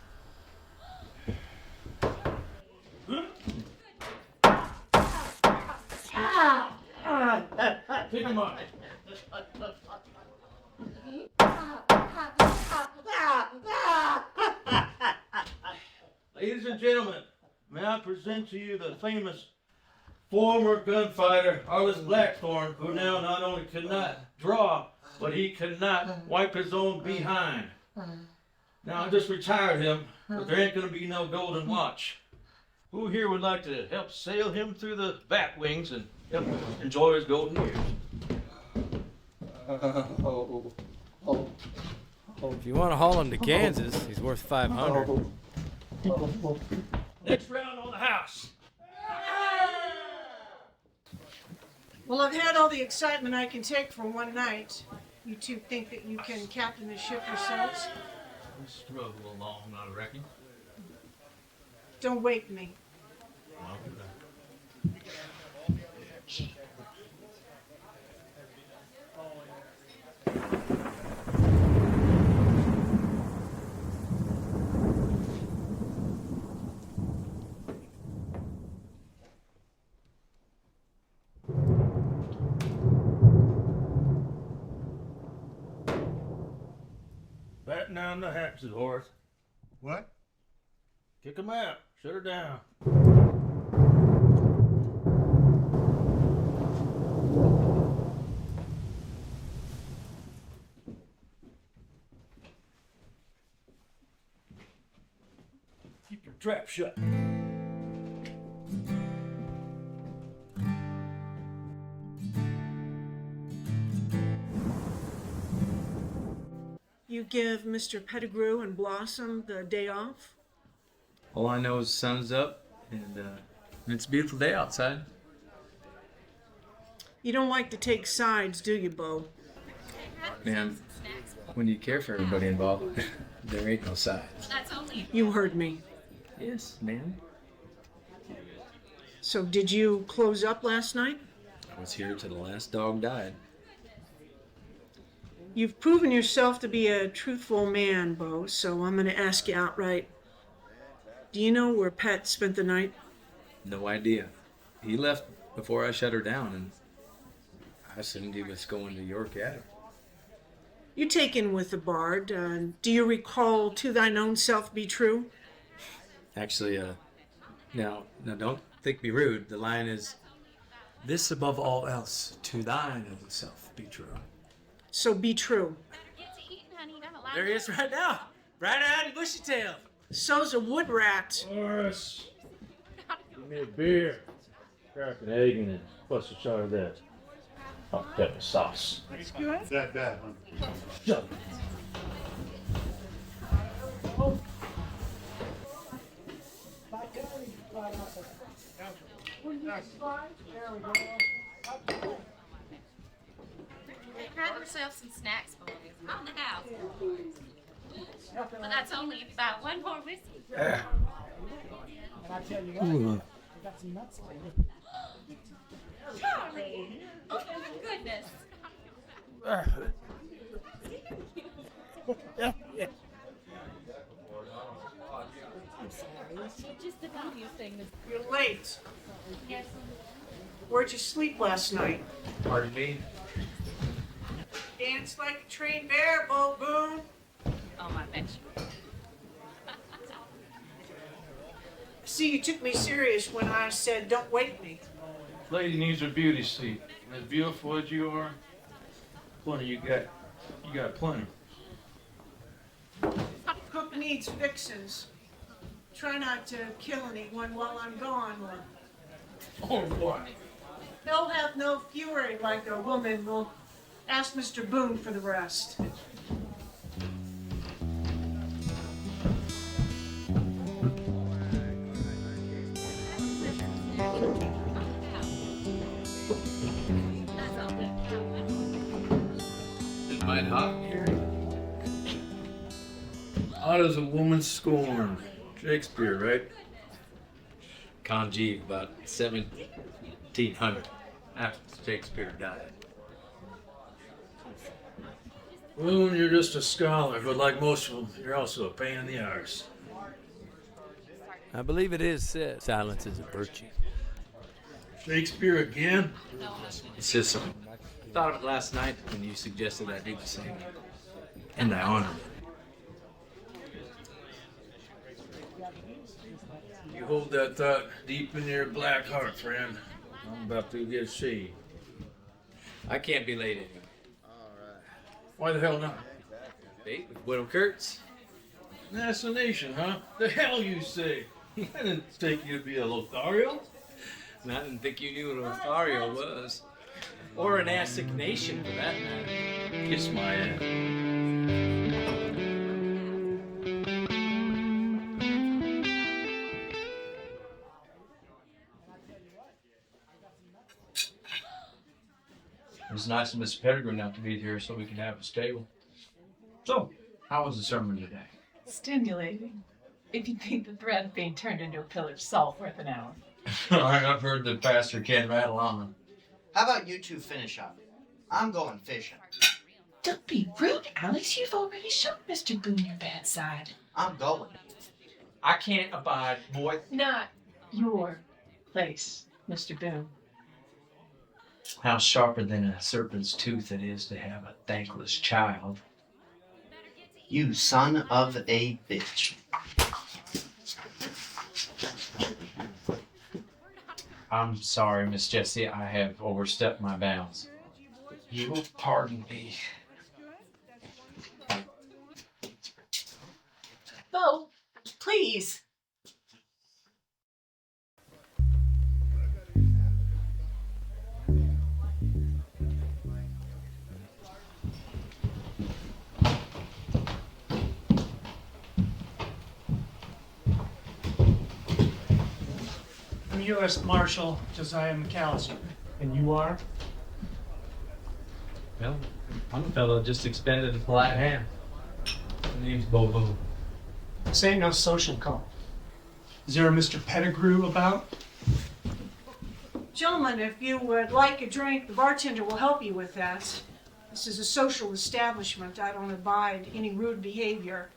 Pick him up. Ladies and gentlemen, may I present to you the famous former gunfighter, Arliss Blackthorn, who now not only cannot draw, but he cannot wipe his own behind. Now, I just retired him, but there ain't gonna be no golden watch. Who here would like to help sail him through the bat wings and help him enjoy his golden years? If you want to haul him to Kansas, he's worth $500. Next round on the house. Well, I've had all the excitement I can take for one night. You two think that you can captain the ship yourselves? We'll struggle along, I reckon. Don't wake me. Well, batten down the hatches, Horace. What? Kick 'em out. Shut her down. Keep your trap shut. You give Mr. Pettigrew and Blossom the day off? All I know is the sun's up, and it's a beautiful day outside. You don't like to take sides, do you, Beau? Man, when you care for everybody involved, there ain't no sides. You heard me. Yes, ma'am. So did you close up last night? I was here till the last dog died. You've proven yourself to be a truthful man, Beau, so I'm going to ask you outright. Do you know where Pat spent the night? No idea. He left before I shut her down, and I assumed he was going to York at her. You take in with the bard. Do you recall "To thine own self be true"? Actually, now don't think me rude. The line is, This above all else, to thine own self be true. So be true. There he is right now. Bright-eyed and bushy-tailed. So's a wood rat. Horace, give me a beer. Crack an egg and plus a shot of that hot pepper sauce. That's good. That bad, huh? Shut up. Grab yourself some snacks, boys. On the house. But that's only if you buy one more whiskey. And I tell you what, I got some nuts for you. Charlie! Oh, my goodness. I'm sorry. Just the obvious thing was... You're late. Yes. Where'd you sleep last night? Pardon me? Dance like a trained bear, Beau Boone. Oh, my bitch. See, you took me serious when I said, don't wake me. Lady needs her beauty sleep. As beautiful as you are, plenty you got plenty. Cook needs fixins. Try not to kill anyone while I'm gone, or Or what? they'll have no fury like a woman. We'll ask Mr. Boone for the rest. Is mine hot here? Hot as a woman scorned. Shakespeare, right? Conjeve about 1700 after Shakespeare died. Boone, you're just a scholar, but like most of them, you're also a pain in the arse. I believe it is said, silence is a virtue. Shakespeare again? It's just I thought of it last night when you suggested I do the same. And I honor it. You hold that thought deep in your black heart, friend. I'm about to get shaved. I can't be late anyway. Why the hell not? Date with Widow Kurtz? Assassination, huh? The hell you say? I didn't take you to be a Lothario. And I didn't think you knew what a Lothario was. Or an assignation, for that matter. Kiss my ass. It was nice of Mr. Pettigrew not to be here so we could have his table. So, how was the sermon today? Stimulating. If you think the threat of being turned into a pillar of salt worth an hour. I've heard the pastor can rattle on. How about you two finish up? I'm going fishing. Don't be rude, Alex. You've already shown Mr. Boone your bad side. I'm going. I can't abide, boy. Not your place, Mr. Boone. How sharper than a serpent's tooth it is to have a thankless child. You son of a bitch. I'm sorry, Miss Jessie. I have overstepped my bounds. You will pardon me. Beau, please. I'm U.S. Marshal Josiah McAllister. And you are? Well, I'm a fellow just expended a polite hand. My name's Beau Boone. This ain't no social call. Is there a Mr. Pettigrew about? Gentlemen, if you would like a drink, the bartender will help you with that. This is a social establishment. I don't abide any rude behavior,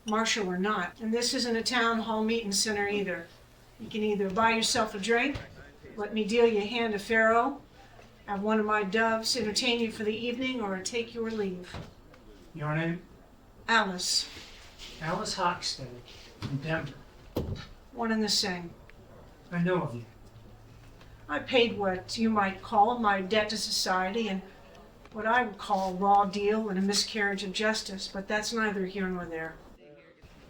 martial or not. And this isn't a town hall meeting center either. You can either buy yourself a drink, let me deal you a hand of faro, have one of my doves entertain you for the evening, or take your leave. Your name? Alice. Alice Hockstead from Denver. One and the same. I know of you. I paid what you might call my debt to society and what I would call a raw deal and a miscarriage of justice, but that's neither here nor there.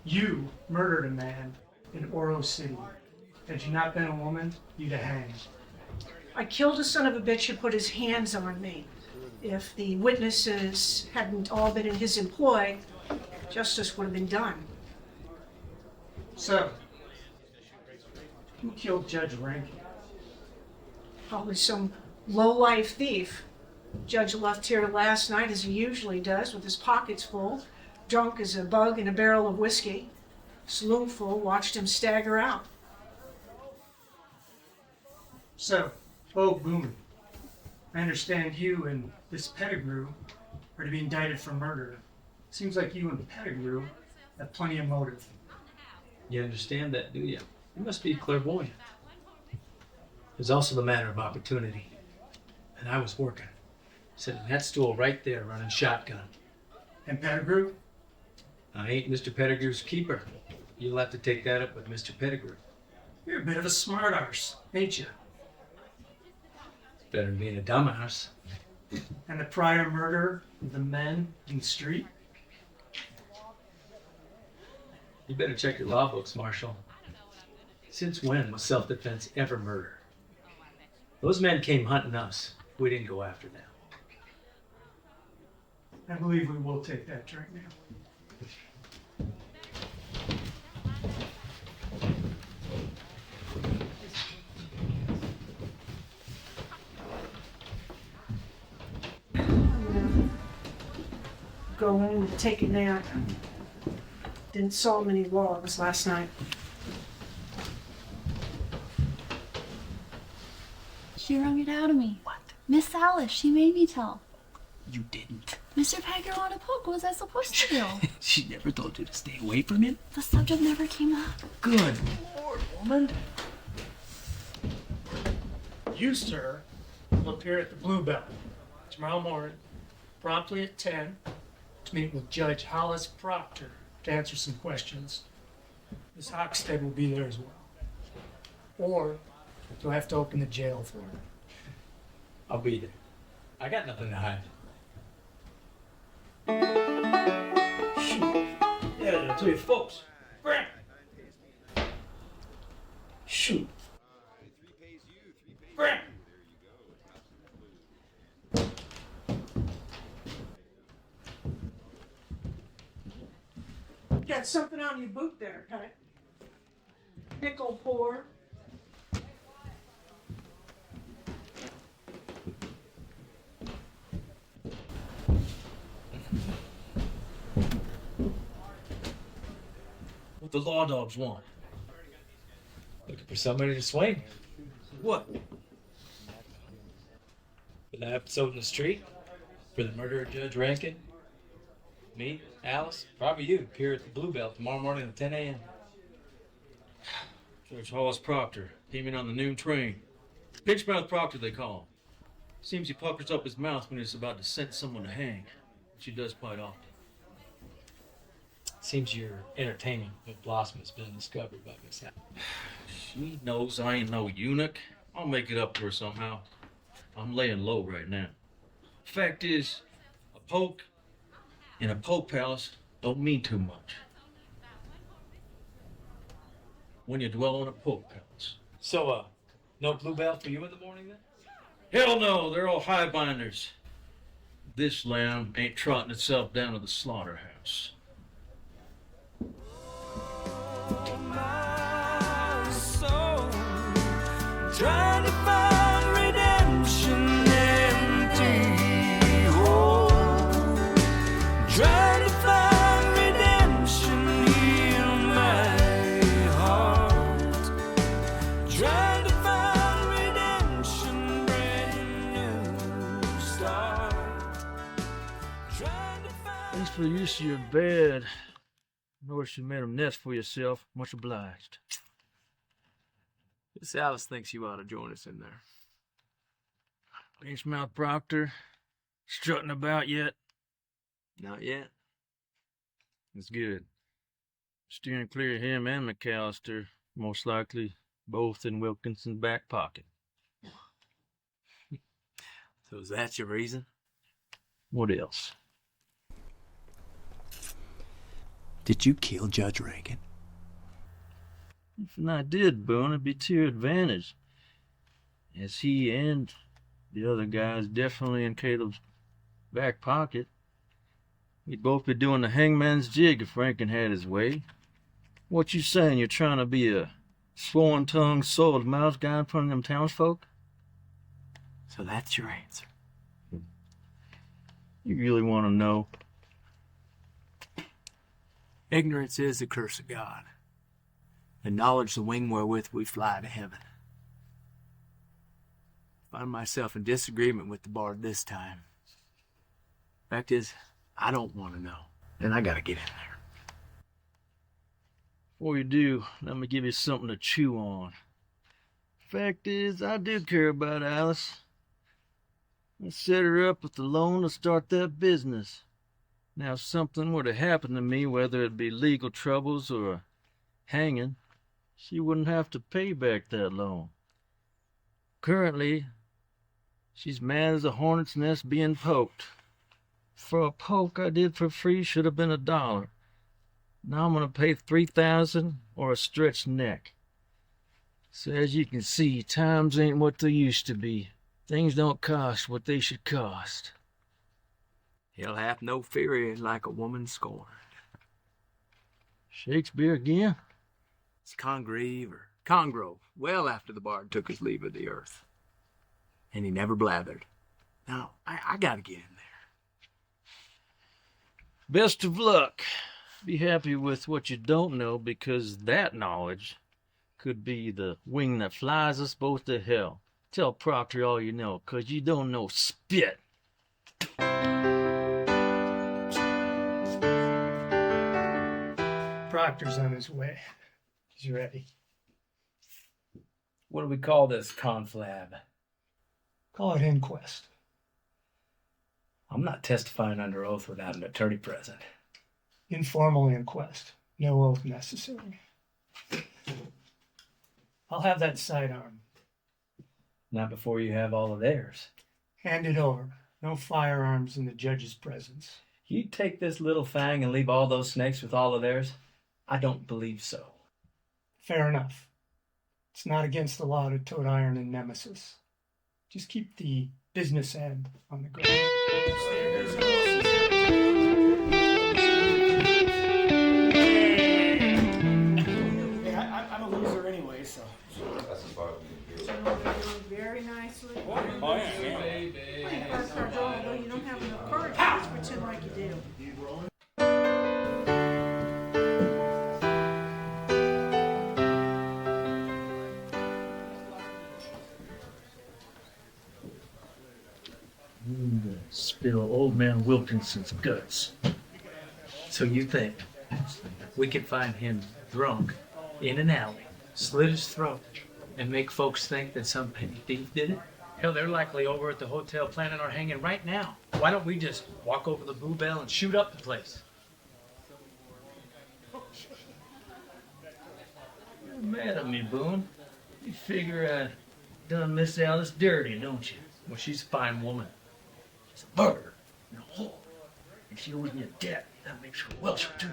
You murdered a man in Oro City. Had you not been a woman, you'd have hanged. I killed a son of a bitch who put his hands on me. If the witnesses hadn't all been in his employ, justice would have been done. So, who killed Judge Rankin? Probably some low-life thief. Judge left here last night as he usually does, with his pockets full, drunk as a bug in a barrel of whiskey. Saloonful watched him stagger out. So, Beau Boone, I understand you and this Pettigrew are to be indicted for murder. Seems like you and Pettigrew have plenty of motive. You understand that, do you? You must be clairvoyant. There's also the matter of opportunity. And I was working, sitting in that stool right there running shotgun. And Pettigrew? I ain't Mr. Pettigrew's keeper. You'll have to take that up with Mr. Pettigrew. You're a bit of a smart arse, ain't you? Better than being a dumbass. And the prior murder of the men in the street? You better check your law books, Marshal. Since when was self-defense ever murder? Those men came hunting us. We didn't go after them. I believe we will take that drink now. Go in and take a nap. Didn't saw many logs last night. She wrung it out of me. What? Miss Alice, she made me tell. You didn't. Mr. Pettigrew on a poke. What was I supposed to do? She never told you to stay away from him? The subject never came up. Good Lord, woman. You, sir, will appear at the Bluebell tomorrow morning, promptly at 10, to meet with Judge Hollis Proctor to answer some questions. Miss Hockstead will be there as well. Or you'll have to open the jail for her. I'll be there. I got nothing to hide. Shoot. Yeah, I'll tell you folks. Grab. Shoot. Grab. Got something on your boot there, Pat. Nickel pour. the law dogs want? Looking for somebody to swing. What? For the episode in the street? For the murder of Judge Rankin? Me, Alice, probably you, appear at the Bluebell tomorrow morning at 10 a.m. Judge Hollis Proctor came in on the noon train. Pinchmouth Proctor, they call him. Seems he puckers up his mouth when he's about to sentence someone to hang, which he does quite often. Seems you're entertaining if Blossom has been discovered by Miss Allen. She knows I ain't no eunuch. I'll make it up to her somehow. I'm laying low right now. Fact is, a poke in a poke palace don't mean too much when you dwell on a poke palace. So, no Bluebell for you in the morning then? Hell no, they're all highbinders. This lamb ain't trotting itself down to the slaughterhouse. Trying to find redemption empty. Oh, trying to find redemption in my heart. Trying to find redemption, brand new start. Trying to find. Thanks for the use of your bed. Notice you made a nest for yourself. Much obliged. Miss Alice thinks you ought to join us in there. Pinchmouth Proctor, strutting about yet? Not yet. That's good. Steering clear of him and McAllister, most likely both in Wilkinson's back pocket. So is that your reason? What else? Did you kill Judge Rankin? If I did, Boone, it'd be to your advantage. As he and the other guys definitely in Caleb's back pocket. We'd both be doing the hangman's jig if Rankin had his way. What you saying, you're trying to be a swan-tongued, soiled-mouthed guy in front of them townsfolk? So that's your answer. You really want to know? Ignorance is the curse of God, and knowledge the wing wherewith we fly to heaven. Find myself in disagreement with the bard this time. Fact is, I don't want to know, and I gotta get in there. Before you do, let me give you something to chew on. Fact is, I do care about Alice. I set her up with the loan to start that business. Now, if something were to happen to me, whether it be legal troubles or a hanging, she wouldn't have to pay back that loan. Currently, she's mad as a hornet's nest being poked. For a poke I did for free should have been $1. Now I'm going to pay $3,000 or a stretched neck. So as you can see, times ain't what they used to be. Things don't cost what they should cost. He'll have no fury like a woman scorned. Shakespeare again? It's Congreve or Congrove, well after the bard took his leave of the earth. And he never blathered. Now, I gotta get in there. Best of luck. Be happy with what you don't know, because that knowledge could be the wing that flies us both to hell. Tell Proctor all you know, 'cause you don't know spit. Proctor's on his way. He's ready. What do we call this conflab? Call it inquest. I'm not testifying under oath without an attorney present. Informal inquest. No oath necessary. I'll have that sidearm. Not before you have all of theirs. Hand it over. No firearms in the judge's presence. You take this little fang and leave all those snakes with all of theirs? I don't believe so. Fair enough. It's not against the law to tote iron in Nemesis. Just keep the business end on the ground. Hey, I'm a loser anyway, so. That's as far as we can Very nicely. Oh, yeah. Well, you parked our dog, although you don't have enough courage. Let's pretend like you do. Spill old man Wilkinson's guts. So you think we could find him drunk in an alley, slit his throat, and make folks think that some petty thief did it? Hell, they're likely over at the hotel planning our hanging right now. Why don't we just walk over the Blue Bell and shoot up the place? You're mad at me, Boone. You figure I done Miss Alice dirty, don't you? Well, she's a fine woman. She's a murderer and a whore. And she owes me a debt. That makes her Welsh too.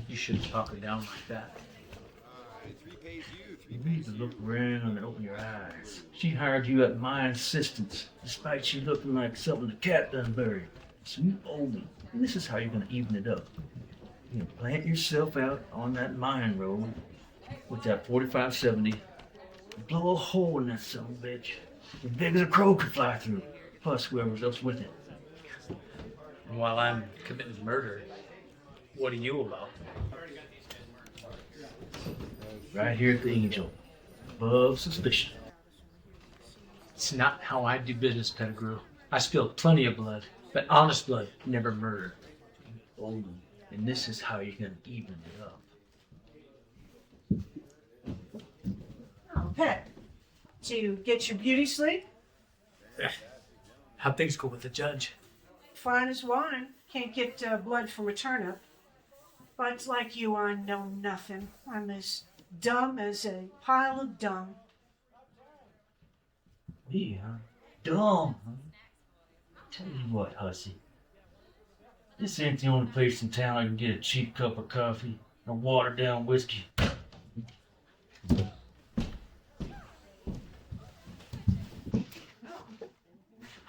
You shouldn't talk her down like that. You need to look around and open your eyes. She hired you at my insistence, despite you looking like something the cat done buried. So you owe me, and this is how you're gonna even it up. You're gonna plant yourself out on that mine road with that 4570, blow a hole in that son of a bitch, as big as a crow could fly through, plus whoever's else with it. And while I'm committing murder, what are you about? Right here at the Angel, above suspicion. It's not how I do business, Pettigrew. I spilled plenty of blood, but honest blood, never murder. Oh, and this is how you're gonna even it up. Oh, Pet, did you get your beauty sleep? How'd things go with the judge? Fine as wine. Can't get blood from a turnip. But like you, I know nothing. I'm as dumb as a pile of dung. Me, huh? Dumb, huh? Tell you what, hussy. This ain't the only place in town I can get a cheap cup of coffee or watered down whiskey.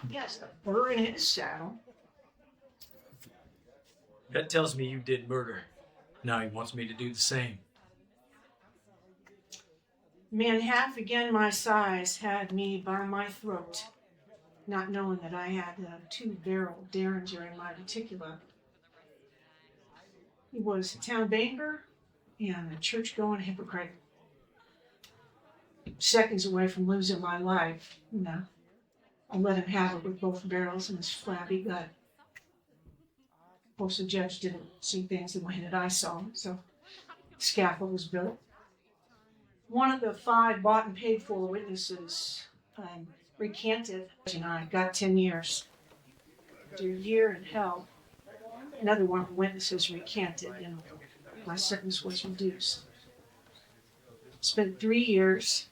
Yes, the burr in his saddle. That tells me you did murder. Now he wants me to do the same. Man half again my size had me by my throat, not knowing that I had a 2-barrel Derringer in my reticula. He was a town banker and a church-going hypocrite. Seconds away from losing my life, I let him have it with both barrels in his flabby gut. Of course, the judge didn't see things the way that I saw them, so the scaffold was built. One of the 5 bought and paid for witnesses recanted, and I got 10 years. After a year in hell, another one of the witnesses recanted, and my sentence was reduced. Spent 3 years,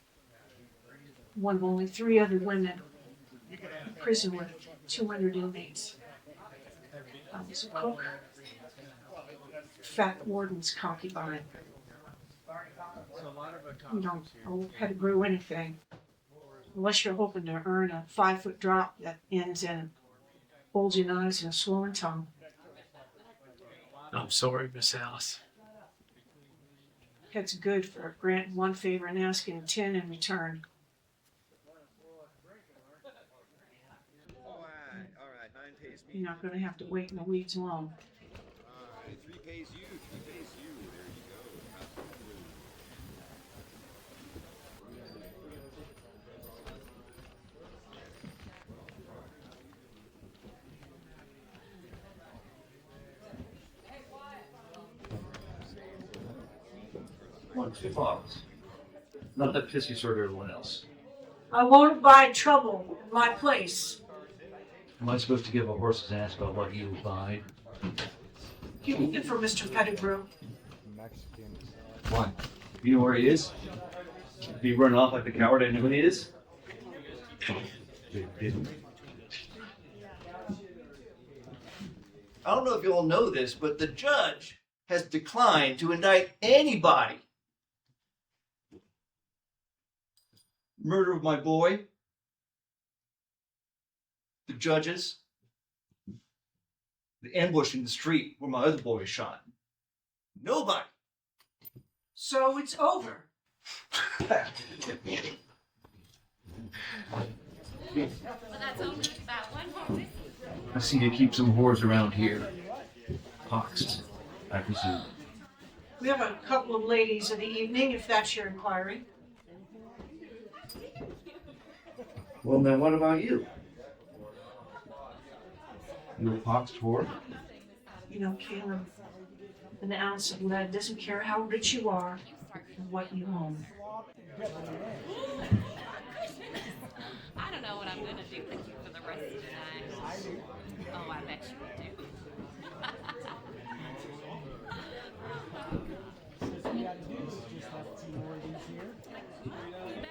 one of only 3 other women in prison with 200 inmates. I was a cook, fat warden's concubine. You don't owe Pettigrew anything, unless you're hoping to earn a 5-foot drop that ends in bulging eyes and a swollen tongue. I'm sorry, Miss Alice. It's good for granting 1 favor and asking 10 in return. You're not going to have to wait in the weeds long. 3 pays you, 3 pays you. There you go. What's your fault? Not that pissy sort of everyone else. I won't abide trouble in my place. Am I supposed to give a horse's ass about what you abide? You're looking for Mr. Pettigrew. Why? You know where he is? Be run off like the coward I know he is? I don't know if you all know this, but the judge has declined to indict anybody. Murder of my boy. The judges. The ambush in the street where my other boy is shot. Nobody. So it's over. I see you keep some whores around here. Poxed, I presume. We have a couple of ladies of the evening, if that's your inquiry. Well, then what about you? You a poxed whore? You know, Caleb, an ounce of lead doesn't care how rich you are or what you own. I don't know what I'm gonna do with you for the rest of the night. Oh, I bet you do.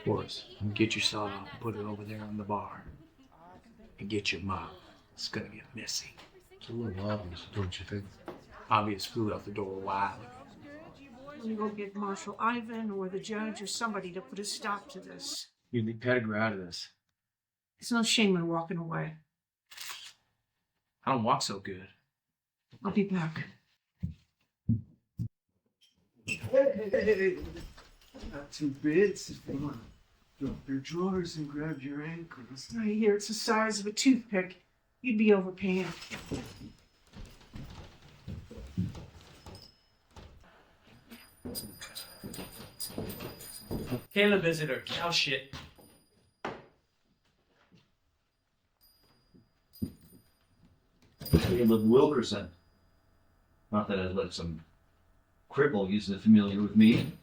Boris, get your saw off and put it over there on the bar. And get your mop. It's gonna get messy. It's a little obvious, don't you think? Obvious flew out the door a while ago. Let me go get Marshal Ivan or the judge or somebody to put a stop to this. You leave Pettigrew out of this. It's no shame in walking away. I don't walk so good. I'll be back. Hey, got 2 bits if you want to drop your drawers and grab your ankles. Right here, it's the size of a toothpick. You'd be overpaying. Caleb visitor, cow shit. Caleb Wilkerson. Not that I'd let some cripple use the familiar with me.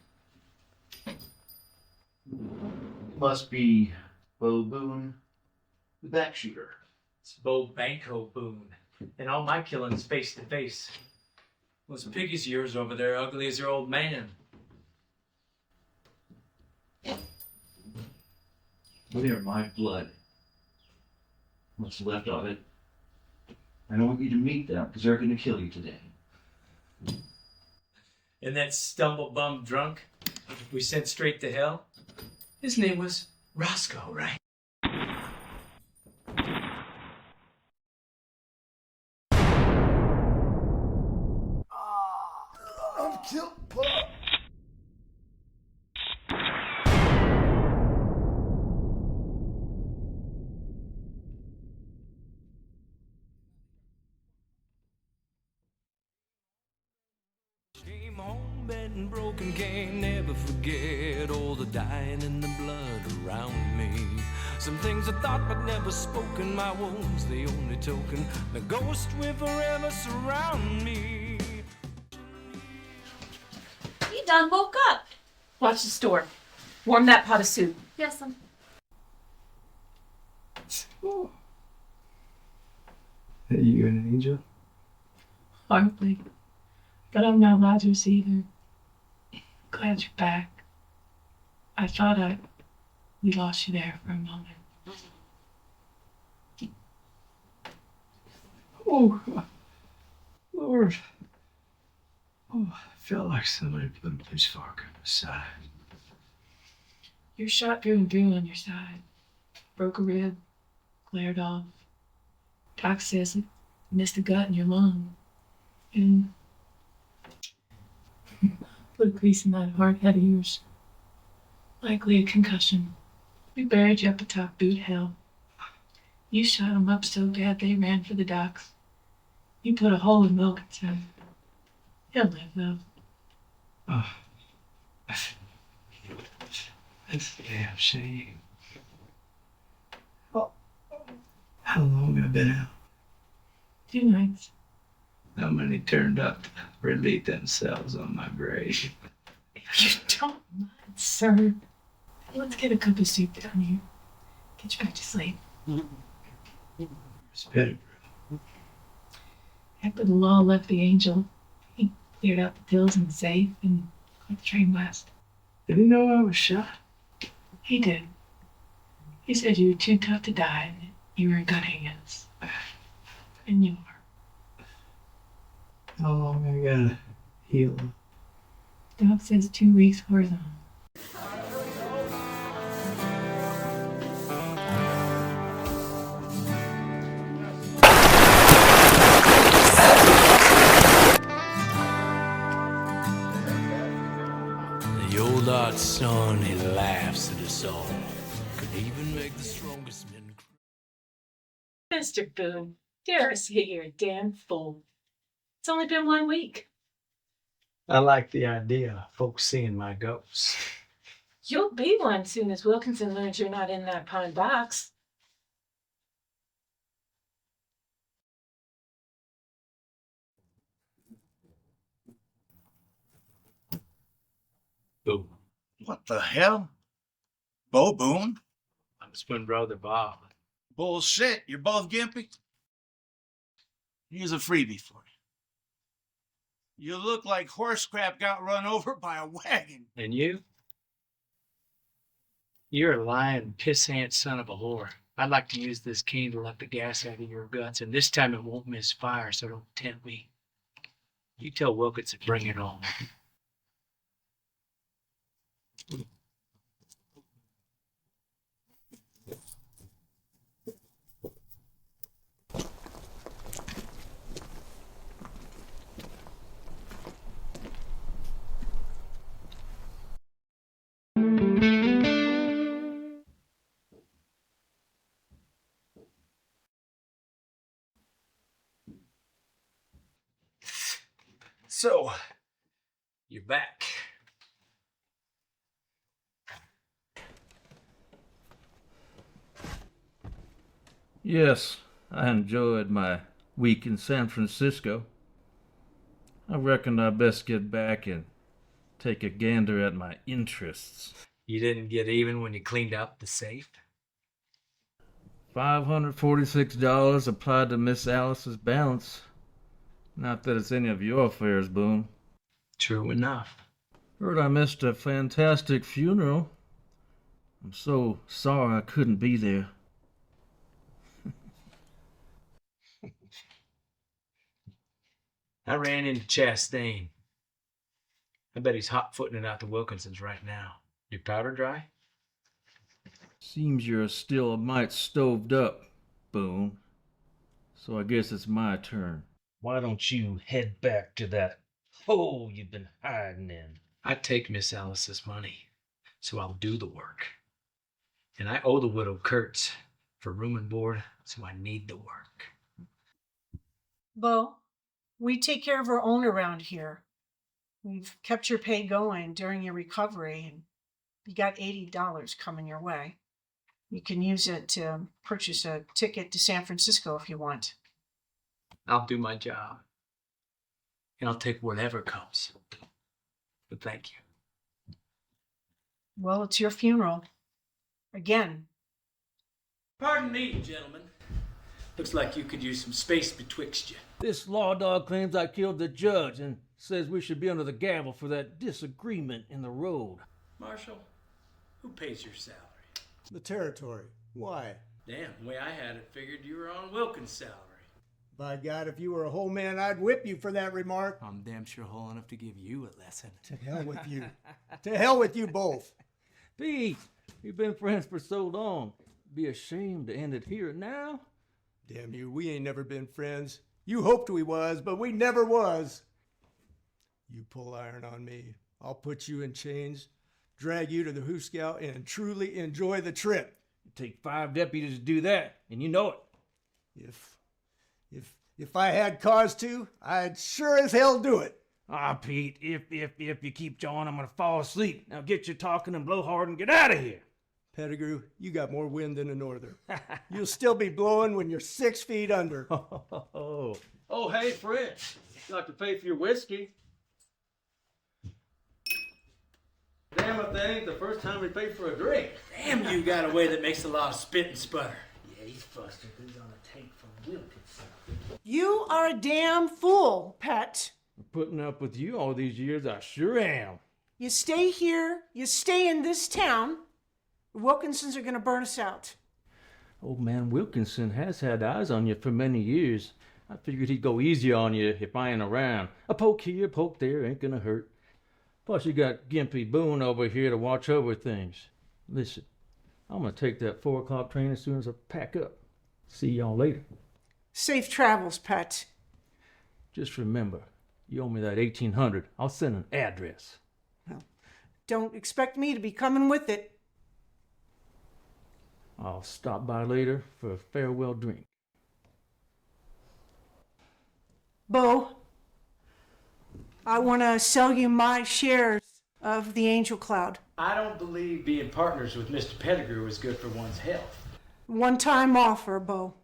Must be Beau Boone, the back shooter. It's Beau Boone. And all my killings face to face. Those piggies of yours over there ugly as your old man. They are my blood. What's left of it. I don't want you to meet them because they're going to kill you today. And that stumble bum drunk we sent straight to hell, his name was Roscoe, right? I'm killed, Pop. Came home bent broken, can't never forget all the dying and the blood around me. Some things I thought but never spoken, my wounds the only token, the ghost will forever surround me. You done woke up. Watch the store. Warm that pot of soup. Yes, I'm. Are you an angel? Hardly. But I'm not Rogers either. Glad you're back. I thought we lost you there for a moment. Oh, Lord. Oh, I felt like somebody put a pitchfork on my side. You're shot through and through on your side. Broke a rib, glared off. Doc says it missed a gut in your lung. And put a crease in that hard head of yours. Likely a concussion. We buried you up atop boot hill. You shot them up so bad they ran for the docks. You put a hole in Wilkinson. He'll live though. Oh. That's a damn shame. Oh. How long have I been out? 2 nights. How many turned up to relieve themselves on my grave? If you don't mind, sir. Let's get a cup of soup down here. Get you back to sleep. Where's Pettigrew? After the law left the Angel, he cleared out the pills in the safe and caught the train west. Did he know I was shot? He did. He said you were too tough to die and you were in good hands. And you are. How long I gotta heal? Doc says 2 weeks horizontal. The old art son, he laughs at us all. Could even make the strongest men cry. Mr. Boone, dare I say you're a damn fool. It's only been 1 week. I like the idea of folks seeing my ghosts. You'll be one soon as Wilkinson learns you're not in that pine box. What the hell? Beau Boone? I'm his twin brother, Bob. Bullshit, you're both gimpy? Here's a freebie for you. You look like horse crap got run over by a wagon. And you? You're a lying, pissant son of a whore. I'd like to use this cane to let the gas out of your guts, and this time it won't miss fire, so don't tempt me. You tell Wilkinson, bring it on. So, you're back. Yes, I enjoyed my week in San Francisco. I reckon I best get back and take a gander at my interests. You didn't get even when you cleaned out the safe? $546 applied to Miss Alice's balance. Not that it's any of your affairs, Boone. True enough. Heard I missed a fantastic funeral. I'm so sorry I couldn't be there. I ran into Chastain. I bet he's hot-footing it out to Wilkinson's right now. Your powder dry? Seems you're still a mite stoved up, Boone. So I guess it's my turn. Why don't you head back to that hole you've been hiding in? I take Miss Alice's money, so I'll do the work. And I owe the widow Kurtz for room and board, so I need the work. Beau, we take care of our own around here. We've kept your pay going during your recovery, and you got $80 coming your way. You can use it to purchase a ticket to San Francisco if you want. I'll do my job. And I'll take whatever comes. But thank you. Well, it's your funeral. Again. Pardon me, gentlemen. Looks like you could use some space betwixt you. This law dog claims I killed the judge and says we should be under the gavel for that disagreement in the road. Marshal, who pays your salary? The territory. Why? Damn, the way I had it figured you were on Wilkins' salary. By God, if you were a whole man, I'd whip you for that remark. I'm damn sure whole enough to give you a lesson. To hell with you. To hell with you both. Pete, we've been friends for so long. Be ashamed to end it here now. Damn you, we ain't never been friends. You hoped we was, but we never was. You pull iron on me, I'll put you in chains, drag you to the Who Scout, and truly enjoy the trip. It take 5 deputies to do that, and you know it. If I had cause to, I'd sure as hell do it. Ah, Pete, if you keep jawing, I'm gonna fall asleep. Now get your talking and blow hard and get out of here. Pettigrew, you got more wind than a norther. You'll still be blowing when you're 6 feet under. Oh, hey, Fritz. You like to pay for your whiskey? Damn if that ain't the first time we paid for a drink. Damn, you got a way that makes a lot of spit and sputter. Yeah, he's busted. He's on a take from Wilkins. You are a damn fool, Pet. Putting up with you all these years, I sure am. You stay here, you stay in this town. The Wilkinsons are going to burn us out. Old man Wilkinson has had eyes on you for many years. I figured he'd go easy on you if I ain't around. A poke here, a poke there ain't gonna hurt. Plus you got Gimpy Boone over here to watch over things. Listen, I'm gonna take that 4 o'clock train as soon as I pack up. See y'all later. Safe travels, Pet. Just remember, you owe me that $1,800. I'll send an address. Well, don't expect me to be coming with it. I'll stop by later for a farewell drink. Beau, I want to sell you my shares of the Angel Cloud. I don't believe being partners with Mr. Pettigrew is good for one's health. One-time offer, Beau.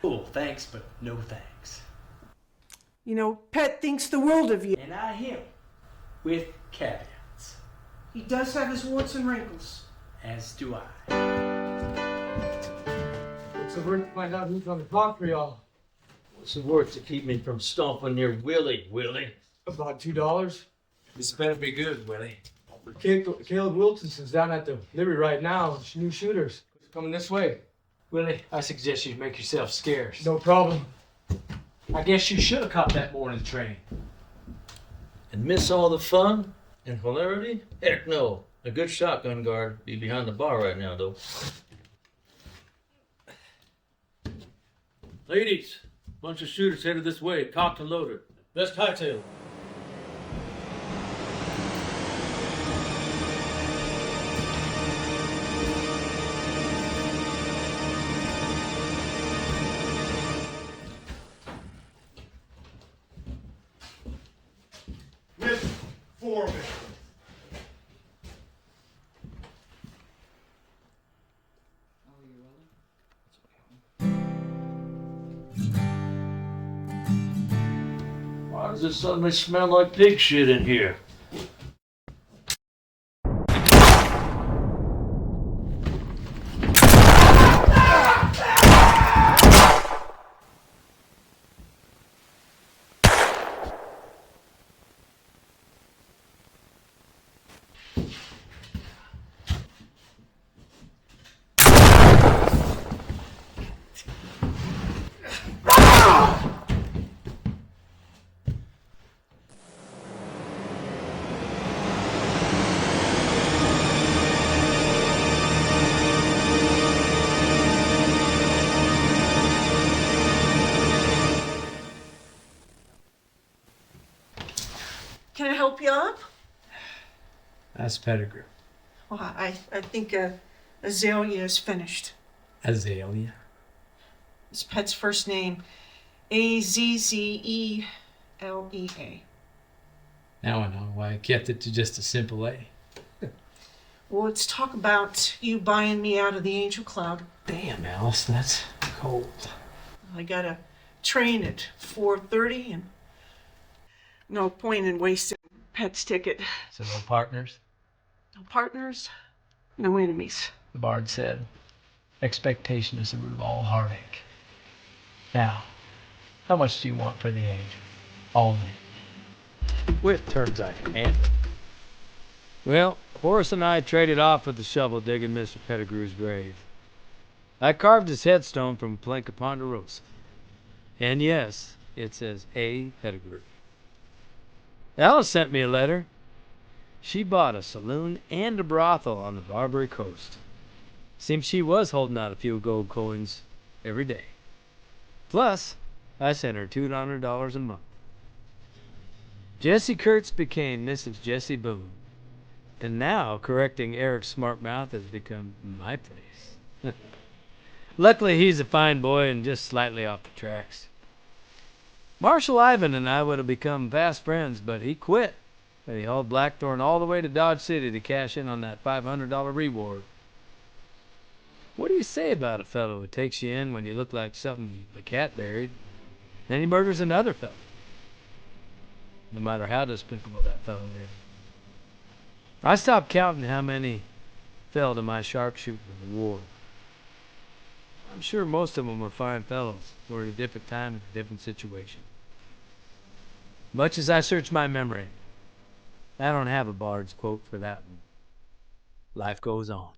Cool, thanks, but no thanks. You know, Pet thinks the world of you. And I him, with caveats. He does have his warts and wrinkles. As do I. What's the word to find out who's on the clock for y'all? What's the word to keep me from stomping your Willie, Willie? About $2. This better be good, Willie. Caleb Wilson's down at the Liberty right now. New shooters coming this way. Willie, I suggest you make yourself scarce. No problem. I guess you should have caught that morning train. And miss all the fun and hilarity? Heck no. A good shotgun guard be behind the bar right now, though. Ladies, bunch of shooters headed this way, cocked and loaded. Best hightail. Miss Foreman. Why does it suddenly smell like pig shit in here? Can I help you up? That's Pettigrew. Well, I think Azalea is finished. Azalea? His pet's first name, Azzelea. Now I know why I kept it to just a simple A. Well, let's talk about you buying me out of the Angel Cloud. Damn, Alice, that's cold. I got a train at 4:30 and no point in wasting Pet's ticket. So no partners? No partners, no enemies. The bard said, expectation is the root of all heartache. Now, how much do you want for the Angel? All of it. With terms I can handle. Well, Horace and I traded off with the shovel digging Mr. Pettigrew's grave. I carved his headstone from a plank of Ponderosa. And yes, it says A. Pettigrew. Alice sent me a letter. She bought a saloon and a brothel on the Barbary coast. Seems she was holding out a few gold coins every day. Plus, I sent her $200 a month. Jessie Kurtz became Mrs. Jessie Boone. And now correcting Eric's smart mouth has become my place. Luckily, he's a fine boy and just slightly off the tracks. Marshal Ivan and I would have become fast friends, but he quit. And he hauled Blackthorn all the way to Dodge City to cash in on that $500 reward. What do you say about a fellow who takes you in when you look like something the cat buried, then he murders another fellow? No matter how despicable that fellow is. I stopped counting how many fell to my sharpshooter reward. I'm sure most of them were fine fellows, who were at a different time in a different situation. Much as I search my memory, I don't have a bard's quote for that one. Life goes on.